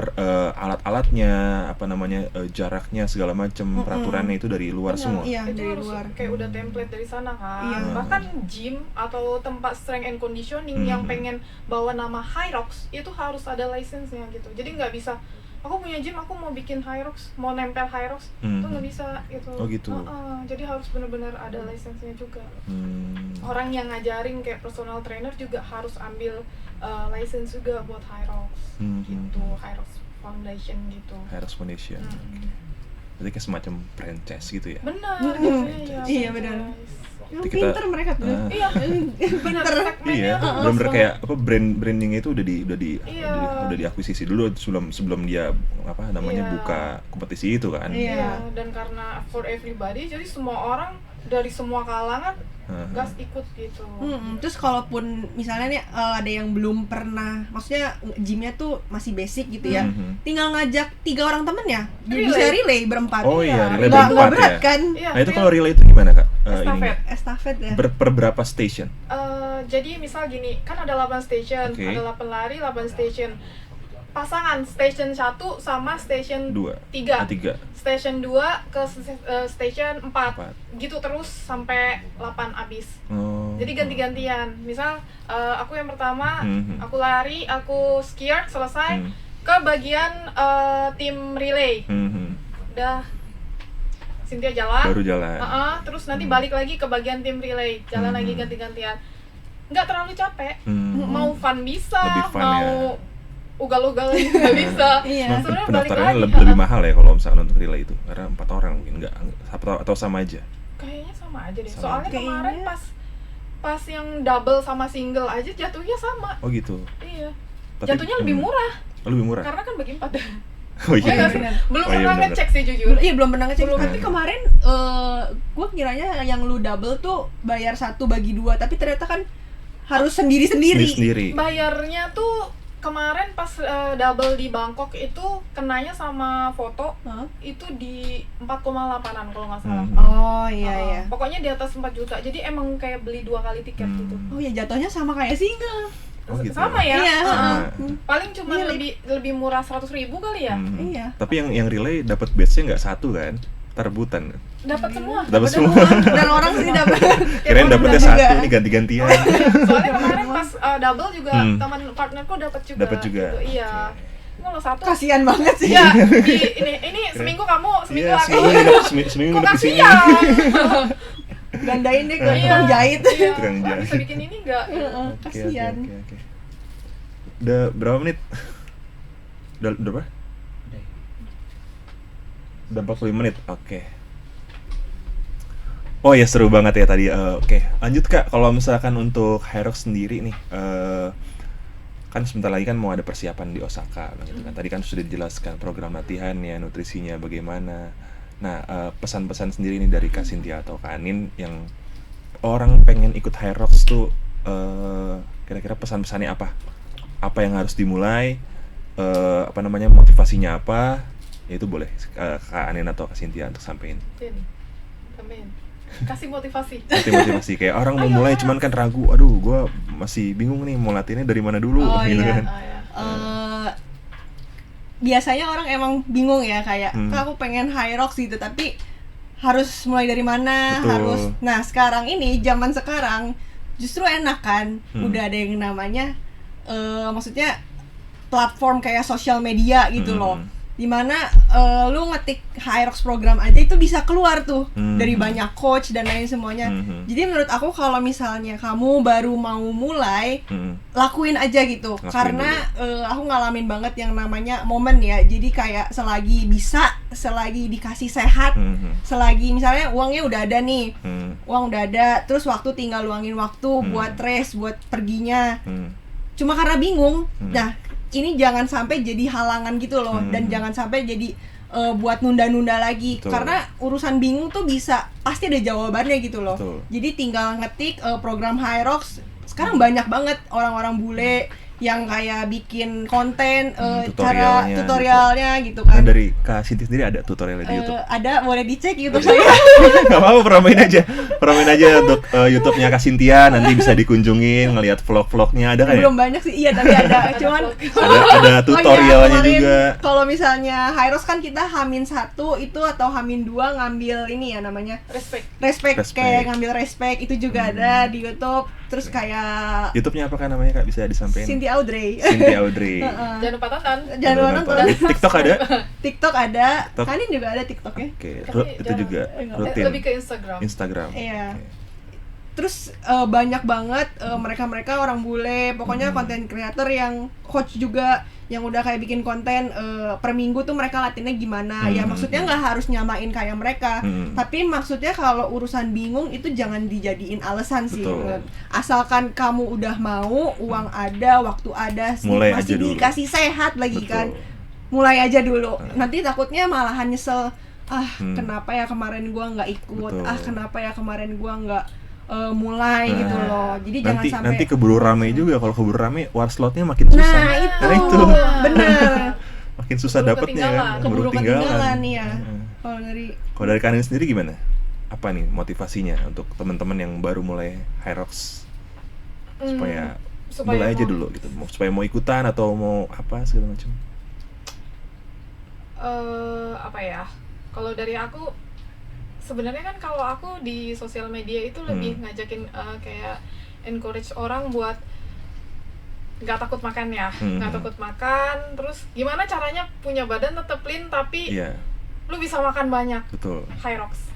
alat-alatnya, apa namanya, jaraknya segala macam, peraturannya itu dari luar Benar, semua. Iya, itu dari harus luar. kayak udah template dari sana kan. Iya. Bahkan gym atau tempat strength and conditioning yang pengen bawa nama Hyrox itu harus ada license-nya gitu. Jadi nggak bisa aku punya gym, aku mau bikin Hyrox, mau nempel Hyrox, itu nggak bisa gitu. Oh, gitu. Jadi harus benar-benar ada license-nya juga. Hmm. Orang yang ngajarin kayak personal trainer juga harus ambil license juga buat Hyrox gitu, Hyrox Foundation gitu. Hyrox Foundation. Berarti kayak semacam franchise gitu ya. Benar, Iya, iya benar. franchise. Emang Kita- pinter mereka tuh. Iya, Pinter. Iya, tuh benar-benar bagus kayak apa brandingnya itu udah Iya. udah diakuisisi dulu sebelum dia apa namanya Iya. buka kompetisi itu kan. Iya. Iya, dan karena for everybody, jadi semua orang dari semua kalangan gas ikut gitu. Terus kalaupun misalnya nih ada yang belum pernah, maksudnya gymnya tuh masih basic gitu ya, tinggal ngajak 3 orang temen ya, Relay. bisa relay berempat. Oh iya, relay Nggak berempat berat ya. kan? Iya, Nah itu kalau relay itu gimana kak? estafet. Estafet ya. Per berapa station? Jadi misal gini, kan ada 8 station, Oke. ada 8 lari, 8 station. Pasangan station 1 sama station 3. 3. Station 2 ke station 4. 4. Gitu terus sampai 8 abis. Oh. Jadi ganti-gantian. Misal aku yang pertama, Mhm. aku lari, aku skirt selesai ke bagian tim relay. Udah Cynthia jalan. Baru jalan. Terus nanti balik lagi ke bagian tim relay, jalan lagi ganti-gantian. Nggak terlalu capek. Mau fun bisa, Lebih fun mau ya. ugal-ugal juga bisa. Iya. Sebenarnya balik Pendaftarannya lagi. lebih mahal ya kalau misalkan untuk relay itu karena 4 orang mungkin nggak atau sama aja. Kayaknya sama aja deh. Sama Soalnya aja. kemarin Kayaknya. pas yang double sama single aja jatuhnya sama. Oh gitu. Iya. Tapi- Jatuhnya lebih murah Oh, lebih murah. karena kan bagi 4. Oh Iya iya. nggak sih? benar. Belum Oh, iya, pernah benar. ngecek sih jujur. Iya belum pernah ngecek. Belum. Tapi kemarin gue kiranya yang lu double tuh bayar 1 bagi 2, tapi ternyata kan harus sendiri-sendiri. Sendiri. Bayarnya tuh kemarin pas double di Bangkok itu kenanya sama foto Hah? itu di 4,8an kalau nggak salah. Oh iya iya. Pokoknya di atas 4 juta. Jadi emang kayak beli 2 kali tiket gitu. Oh ya jatuhnya sama kayak single. Oh gitu. Sama ya? Iya, Sama. Paling cuma Iya, lebih murah 100.000 kali ya. Iya. Tapi yang relay dapat batch-nya nggak satu kan? Ntar rebutan. Dapat semua. Dapat semua. Dan orang sih dapat. Kirain orang dapetnya juga. satu nih ganti-gantian. Soalnya kemarin pas double juga teman partnerku dapat juga. Dapat juga. Gitu. Iya. Kalau satu Kasihan banget sih. ya ini seminggu kamu, seminggu Iya, aku. seminggu Kok nginep di sini. kasihan. Gandain deh ke Iya. tukang jahit. Iya. Tukang Kok jahit. bisa bikin ini enggak? Oke, Kasihan. oke. Udah berapa menit? Udah berapa? Udah 45 menit. Oke. Oh ya seru banget ya tadi. Oke, lanjut Kak. Kalau misalkan untuk Hyrox sendiri nih, kan sebentar lagi kan mau ada persiapan di Osaka, gitu kan. Tadi kan sudah dijelaskan program latihannya, nutrisinya bagaimana. Nah, pesan-pesan sendiri nih dari Kak Cynthia atau Kak Anin yang orang pengen ikut Hyrox tuh, kira-kira pesan-pesannya apa? Apa yang harus dimulai? Apa namanya, motivasinya apa? Ya itu boleh Kak Anin atau Kak Cynthia untuk sampein. Sampein. Kasih motivasi. Motivasi kayak orang mau mulai cuman kan ragu, aduh gue masih bingung nih mau latihannya dari mana dulu Oh, gitu iya. kan. Biasanya orang emang bingung ya kayak, Kak aku pengen Hyrox gitu, tapi harus mulai dari mana? Betul. Harus. Nah, sekarang ini zaman sekarang justru enak kan. Udah ada yang namanya maksudnya platform kayak sosial media gitu loh. dimana lu ngetik Hyrox program aja itu bisa keluar tuh dari banyak coach dan lain semuanya. Jadi menurut aku kalau misalnya kamu baru mau mulai, lakuin aja gitu. Karena aku ngalamin banget yang namanya momen ya. Jadi kayak selagi bisa, selagi dikasih sehat, selagi misalnya uangnya udah ada nih, uang udah ada, terus waktu tinggal luangin waktu buat race, buat perginya. Cuma karena bingung, nah ini jangan sampai jadi halangan gitu loh, dan jangan sampai jadi buat nunda-nunda lagi. Betul. Karena urusan bingung tuh bisa pasti ada jawabannya gitu loh. Betul. Jadi tinggal ngetik program Hyrox. Sekarang banyak banget orang-orang bule yang kayak bikin konten cara tutorialnya gitu kan. Nah, dari Kak Sinti sendiri ada tutorialnya di YouTube? Ada, boleh dicek YouTube saya. Gak apa-apa, promoin aja untuk YouTube-nya Kak Cynthia, nanti bisa dikunjungin, ngelihat vlog-vlognya, ada kan ya? Belum banyak sih, iya tapi ada. Cuman ada tutorialnya kemarin, juga. Kalau misalnya Hyrox kan kita H-1 itu atau H-2 ngambil ini ya namanya respect. Kayak ngambil respect itu juga ada di YouTube. Terus kayak YouTube-nya apa kan namanya Kak, bisa disampaikan? Cynthia Audrey. Jangan lupa tonton. Jangan lupa nonton. TikTok ada? TikTok ada. Kanin juga ada TikToknya. Oke, Tapi itu juga rutin. lebih ke Instagram. Iya. Terus banyak banget mereka orang bule, pokoknya konten creator yang coach juga, yang udah kayak bikin konten per minggu tuh mereka latihannya gimana. Ya maksudnya nggak harus nyamain kayak mereka, tapi maksudnya kalau urusan bingung itu jangan dijadiin alasan sih. Asalkan kamu udah mau, uang ada, waktu ada, mulai masih aja dulu. dikasih sehat lagi. Betul. Kan mulai aja dulu. Nanti takutnya malahan nyesel, kenapa ya kemarin gua nggak ikut. Betul. Kenapa ya kemarin gua nggak mulai gitu loh. Jadi jangan sampai nanti keburu rame juga. Kalau keburu rame, war slotnya makin susah. Nah itu. Bener. Makin susah dapetnya kan. Keburu ketinggalan ya. Kalau dari Kanin sendiri gimana? Apa nih motivasinya untuk teman-teman yang baru mulai Hyrox? Supaya mulai aja dulu gitu. Supaya mau ikutan atau mau apa segala macam. Apa ya? Kalau dari aku, sebenarnya kan kalau aku di sosial media itu lebih ngajakin kayak encourage orang buat nggak takut makan ya, nggak takut makan. Terus gimana caranya punya badan tetap lean tapi lu bisa makan banyak. Betul. Hyrox.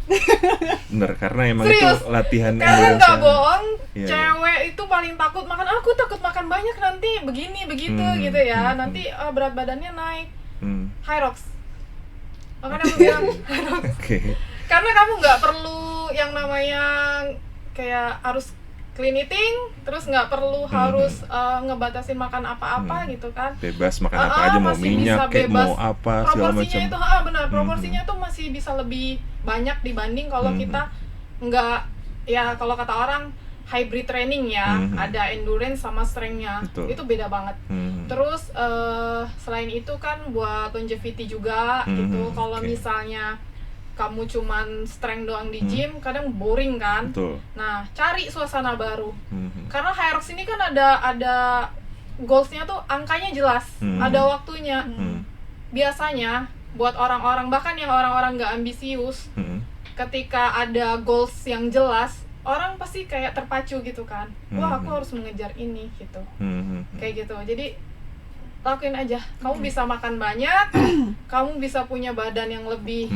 Bener, karena emang Serius? itu latihan Karena nggak bohong, cewek itu paling takut makan. Aku takut makan banyak nanti begini begitu gitu ya. Nanti berat badannya naik. Hyrox. Makanya aku bilang Hyrox. Karena kamu nggak perlu yang namanya kayak harus clean eating, terus nggak perlu harus ngebatasin makan apa-apa gitu kan. Bebas makan apa aja, mau minyak kayak mau apa segala macam. Proporsinya itu benar, proporsinya itu masih bisa lebih banyak dibanding kalau kita nggak, ya kalau kata orang hybrid training ya, ada endurance sama strength-nya. Itu beda banget. Terus selain itu kan buat longevity juga gitu. Kalau misalnya kamu cuman strength doang di gym, kadang boring kan. Nah, cari suasana baru. Karena Hyrox ini kan ada goals-nya tuh angkanya jelas, ada waktunya. Biasanya buat orang-orang, bahkan yang orang-orang nggak ambisius, ketika ada goals yang jelas, orang pasti kayak terpacu gitu kan. Wah, aku harus mengejar ini gitu. Kayak gitu. Jadi lakuin aja. Kamu bisa makan banyak, kamu bisa punya badan yang lebih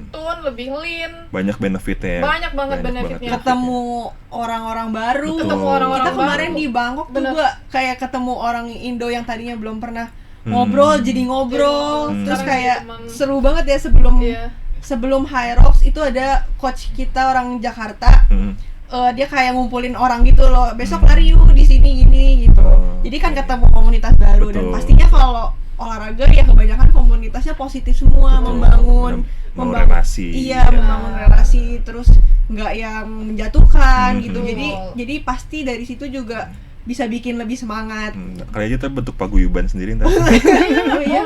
tone, lebih lean. Banyak benefitnya. Banyak banget benefitnya. Ketemu orang-orang baru. Ketemu orang-orang kita kemarin baru. Di Bangkok tuh gua kayak ketemu orang Indo yang tadinya belum pernah ngobrol, jadi ngobrol. Terus kayak seru banget ya sebelum Hyrox itu ada coach kita orang Jakarta. Dia kayak ngumpulin orang gitu loh. Besok lari yuk di sini gini gitu. Jadi kan ketemu komunitas baru. Dan pastinya kalau olahraga ya kebanyakan komunitasnya positif semua, membangun relasi. Iya, membangun relasi, terus nggak yang menjatuhkan gitu. Jadi pasti dari situ juga bisa bikin lebih semangat. Kali aja bentuk paguyuban sendiri ntar. Iya,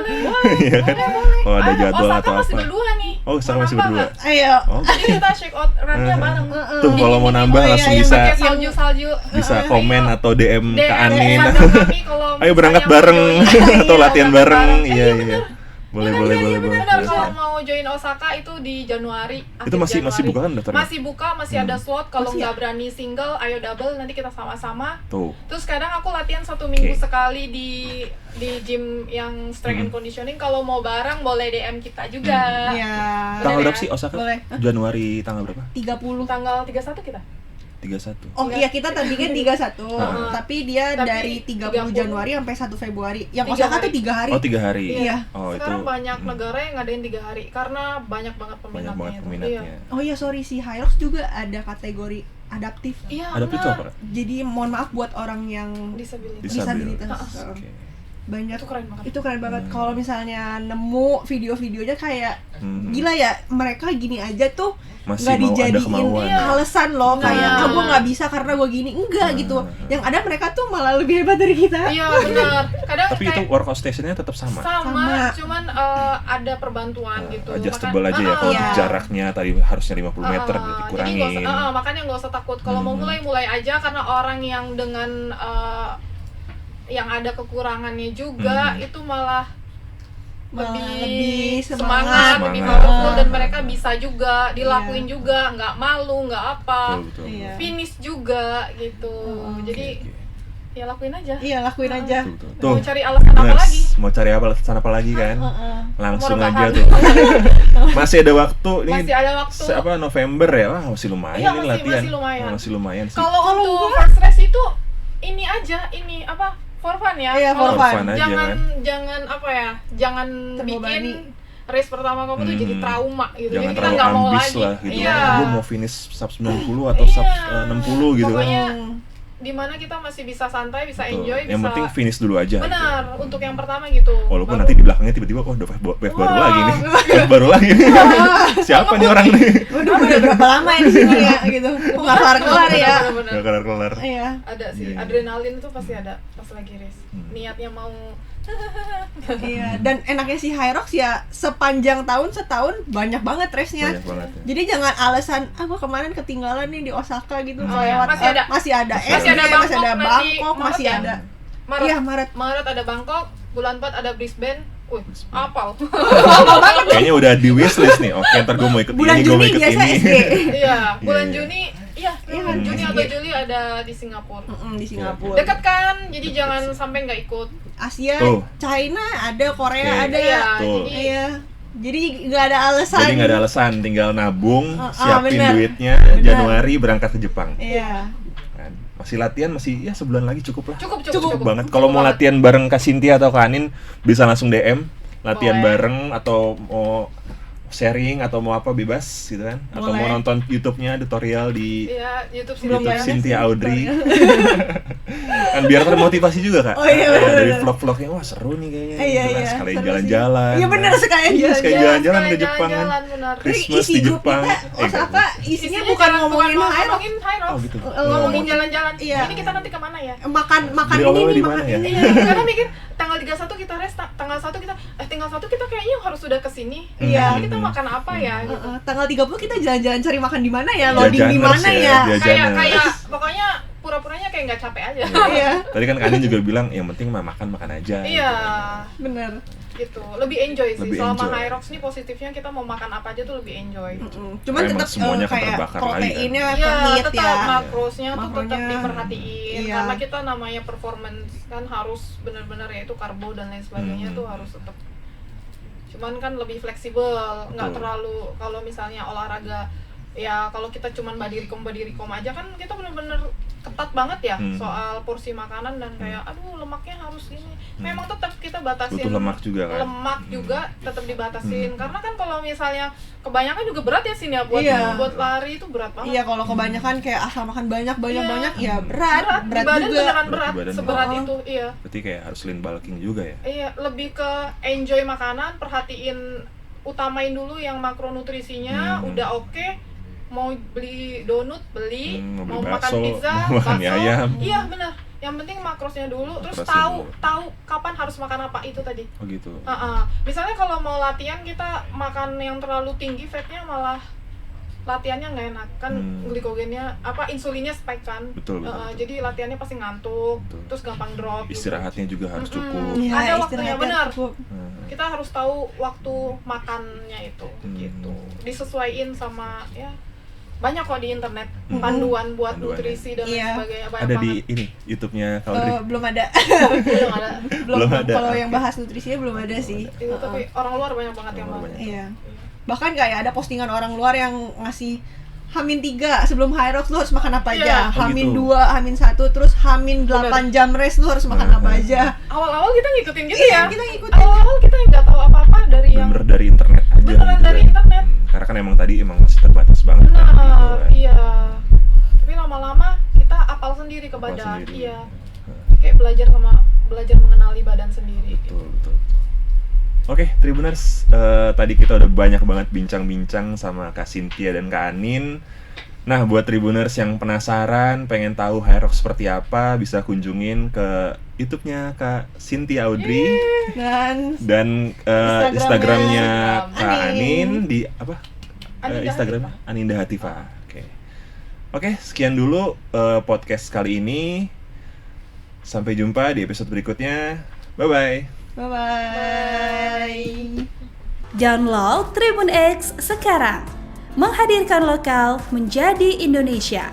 iya kan? Kalau ada jadwal atau apa. Masih berdua nih. Oh, sekarang masih berdua. Ayo. Jadi kita shake out run-nya bareng. Tuh kalau mau nambah langsung bisa pakai salju. Bisa komen atau DM ke Anin. Kami kalau ayo berangkat bareng atau latihan bareng. Iya. Boleh. Benar, Boleh. kalau mau join Osaka itu di Januari. Itu akhir masih Januari. buka kan daftarnya? Masih buka, masih ada slot. Kalau Masih nggak berani single, ayo double, nanti kita sama-sama. Tuh. Terus kadang aku latihan 1 minggu Oke. sekali di gym yang strength and conditioning. Kalau mau bareng boleh DM kita juga. Iya. Tanggal Boleh berapa ya? sih Osaka? Boleh. Januari tanggal berapa? 30. Tanggal 31 kita. 31. Oh iya, kita tadinya 31, tapi dia Tapi dari 30 Januari sampai 1 Februari. Yang 3 Osaka tuh hari. 3 hari. Oh, 3 hari. Iya. Oh, Sekarang itu banyak negara yang ngadain 3 hari karena banyak banget banyak peminatnya. banget itu. peminatnya. Iya. Oh iya, sorry, si Hyrox juga ada kategori adaptif. Iya, Ada itu benar. apa? Jadi mohon maaf buat orang yang Disabilitas. disabilitas. Oke. Banyak. Itu keren banget. Itu keren banget. Kalau misalnya nemu video-videonya kayak gila ya, mereka gini aja tuh Masih nggak mau ada dijadiin kemauan. Iya. alasan loh, kayak Nah. gue nggak bisa karena gue gini, enggak gitu. Yang ada mereka tuh malah lebih hebat dari kita. Iya, benar. Kadang Tapi itu kayak workout stationnya tetap sama. Sama. cuman ada perbantuan gitu. Adjustable aja ya, kalau iya. jaraknya tadi harusnya 50 meter Jadi dikurangin. makanya nggak usah takut. Kalau mau mulai aja, karena orang yang dengan yang ada kekurangannya juga itu malah lebih semangat, lebih Semangat. powerful, dan mereka bisa juga dilakuin juga, nggak malu, nggak apa, Betul. Iya. finish juga gitu. Jadi Oke. ya lakuin aja. Iya, lakuin aja. Tuh. Mau cari alasan apa Bener, lagi? mau cari alasan apa lagi kan? Langsung Mau aja rebahan. tuh. Masih ada waktu ini. Masih ada waktu. November ya? Wah, masih lumayan Iya, ini masih latihan. lumayan. Masih lumayan sih. Kalau untuk first race itu ini aja, ini apa? For fun ya. Iya, for Kalau fun aja jangan kan. jangan apa ya? Jangan Terbebani. bikin race pertama kamu tuh jadi trauma gitu. Jangan Jadi kita terlalu nggak mau ambis lagi. lah gitu. Iya. Gue mau finish sub 90 atau sub 60 gitu Pokoknya kan. dimana kita masih bisa santai, bisa Betul. enjoy, Yang bisa. penting finish dulu aja. Benar, untuk yang pertama gitu. Walaupun Baru- nanti di belakangnya tiba-tiba udah wave baru Wah. lagi nih. Wave baru lagi nih. Siapa nih orang nih? Waduh, udah berapa lama ya di sini ya gitu. Kok nggak kelar-kelar ya? Benar-benar. Gak kelar-kelar. Iya. Ada sih, Iya. adrenalin tuh pasti ada pas lagi race. Niatnya mau Iya, dan enaknya si Hyrox ya sepanjang tahun setahun banyak banget race-nya. Banyak banget ya. Jadi jangan alasan gua kemarin ketinggalan nih di Osaka gitu. Oh, lewat masih ada. masih ada Masih ada SD, masih ada Bangkok nanti, Bangkok, Maret masih ya? ada. Maret. Iya, Maret. Maret ada Bangkok, bulan 4 ada Brisbane. Wih, apal. Kayaknya udah di wishlist nih. Oke, ntar gue mau ikut Bulan ini, gue mau Juni ikut biasa ini. SG. Iya, bulan Iya. Juni. Iya, Iya, Juni SG. atau Juli ada di Singapura. Di Singapura. Dekat kan, jadi jangan sampai nggak ikut. Asia, Tuh. China ada, Korea Oke. ada. Iya, Tuh. jadi Iya. Jadi nggak ada alasan. Jadi nggak ada alasan, tinggal nabung, siapin bener. duitnya, Bener. Januari berangkat ke Jepang. Iya. Kan? Masih latihan, masih ya sebulan lagi cukup lah. cukup banget. Kalau mau latihan bareng Kak Cynthia atau Kak Anin, bisa langsung DM, latihan Boleh. bareng atau mau sharing atau mau apa bebas gitu kan. Atau Boleh. mau nonton YouTube-nya tutorial di Iya, YouTube sih Belum YouTube banyak Cynthia sih Audrey. Kan biar termotivasi juga Kak. Oh, iya, bener, Dari bener. vlog-vlognya wah seru nih kayaknya. Iya, gitu kan. iya. Sekalian Seru jalan-jalan. sih. Iya bener, kan. sekalian Iya, jalan-jalan. sekalian jalan-jalan ke sekalian Jepang kan. jalan-jalan, benar. Christmas Isi di grup Jepang. kita Osaka isinya bukan jangan- ngomongin bukan Hyrox. ngomongin Hyrox. Oh, gitu. Ngomongin jalan-jalan. Iya. Ini kita nanti kemana ya? Makan Jadi ini, awalnya di makan mana ya? ini. Iya, karena mikir tanggal 31 kita rest, tanggal 1 kita tinggal 1 kita kayaknya harus sudah kesini. Iya. Nanti kita makan apa ya gitu. Tanggal 30 kita jalan-jalan cari makan di mana ya, loading di Jajaners mana ya, ya. jajaners. Kayak pokoknya pura-puranya kayak nggak capek aja. Iya, Tadi kan Kak Anin juga bilang yang penting mah makan aja. Iya, bener. gitu. Lebih enjoy sih. Lebih Selama enjoy. Hyrox nih positifnya kita mau makan apa aja tuh lebih enjoy. Cuman Emang tetap semuanya kan kayak terbakar lagi kan. proteinnya Iya, terhit tetap ya. makrosnya tuh tetap Makronya. diperhatiin Iya. karena kita namanya performance kan harus benar-benar ya itu karbo dan lain sebagainya tuh harus tetap. Cuman kan lebih fleksibel, nggak Betul. terlalu kalau misalnya olahraga ya kalau kita cuman body recom aja kan kita benar-benar ketat banget ya soal porsi makanan dan kayak aduh lemaknya harus ini. Memang tetap kita batasin Butuh lemak juga kan? Lemak juga tetap dibatasin karena kan kalau misalnya kebanyakan juga berat ya sini ya buat Iya. buat lari itu berat banget. Iya, kalau kebanyakan kayak asal makan banyak Iya. ya berat Di badan juga. beneran berat, Di badan seberat berat. itu, iya. Berarti kayak harus lean bulking juga ya. Iya, lebih ke enjoy makanan, perhatiin, utamain dulu yang makronutrisinya, udah oke. Mau beli donut, beli, mau mau beli makan bakso, pizza, mau makan mie ayam. Iya, benar. Yang penting makrosnya dulu, terus Makrosnya tahu dulu. tahu kapan harus makan apa itu tadi. Oh gitu. Misalnya kalau mau latihan kita makan yang terlalu tinggi fatnya malah latihannya nggak enak kan, glikogennya insulinnya spike kan. Betul. Jadi latihannya pasti ngantuk, Betul. terus gampang drop. Istirahatnya juga harus cukup. Ada waktunya, benar. cukup. Kita harus tahu waktu makannya itu gitu. Disesuaiin sama ya banyak kok di internet panduan buat Panduannya. nutrisi dan lain Iya. sebagainya, banyak Ada banget. di ini YouTube-nya Kaudri. Belum ada. Belum ada. Belum ada. Kalau yang bahas nutrisinya belum ada sih. Itu tapi orang luar banyak banget yang Orang mau. banyak. Iya. Bahkan kayak ada postingan orang luar yang ngasih H-3 sebelum Hyrox lu harus makan apa aja. Iya. Oh, gitu. H-2, H-1 terus H-8 jam rest lu harus makan apa aja. Awal-awal kita ngikutin gitu Iya, ya. kita ngikutin. Awal-awal kita nggak tahu apa-apa dari yang Bener dari internet aja. Beneran gitu dari kan. internet. Karena kan emang tadi masih terbatas banget kan, gitu benar, kan. iya. Tapi lama-lama kita apal sendiri ke Apal badan. sendiri. Iya. Kayak belajar mengenali badan sendiri. Betul, betul. Oke, Tribuners, tadi kita udah banyak banget bincang-bincang sama Kak Cynthia dan Kak Anin. Nah, buat Tribuners yang penasaran, pengen tahu Hyrox seperti apa, bisa kunjungin ke YouTube-nya Kak Cynthia Audrey dan Instagramnya Kak Anin di apa? Aninda Instagram Hatifah. Aninda Hatifah. Oke, sekian dulu podcast kali ini. Sampai jumpa di episode berikutnya. Bye-bye. Bye-bye. Download Tribun X sekarang. Menghadirkan lokal menjadi Indonesia.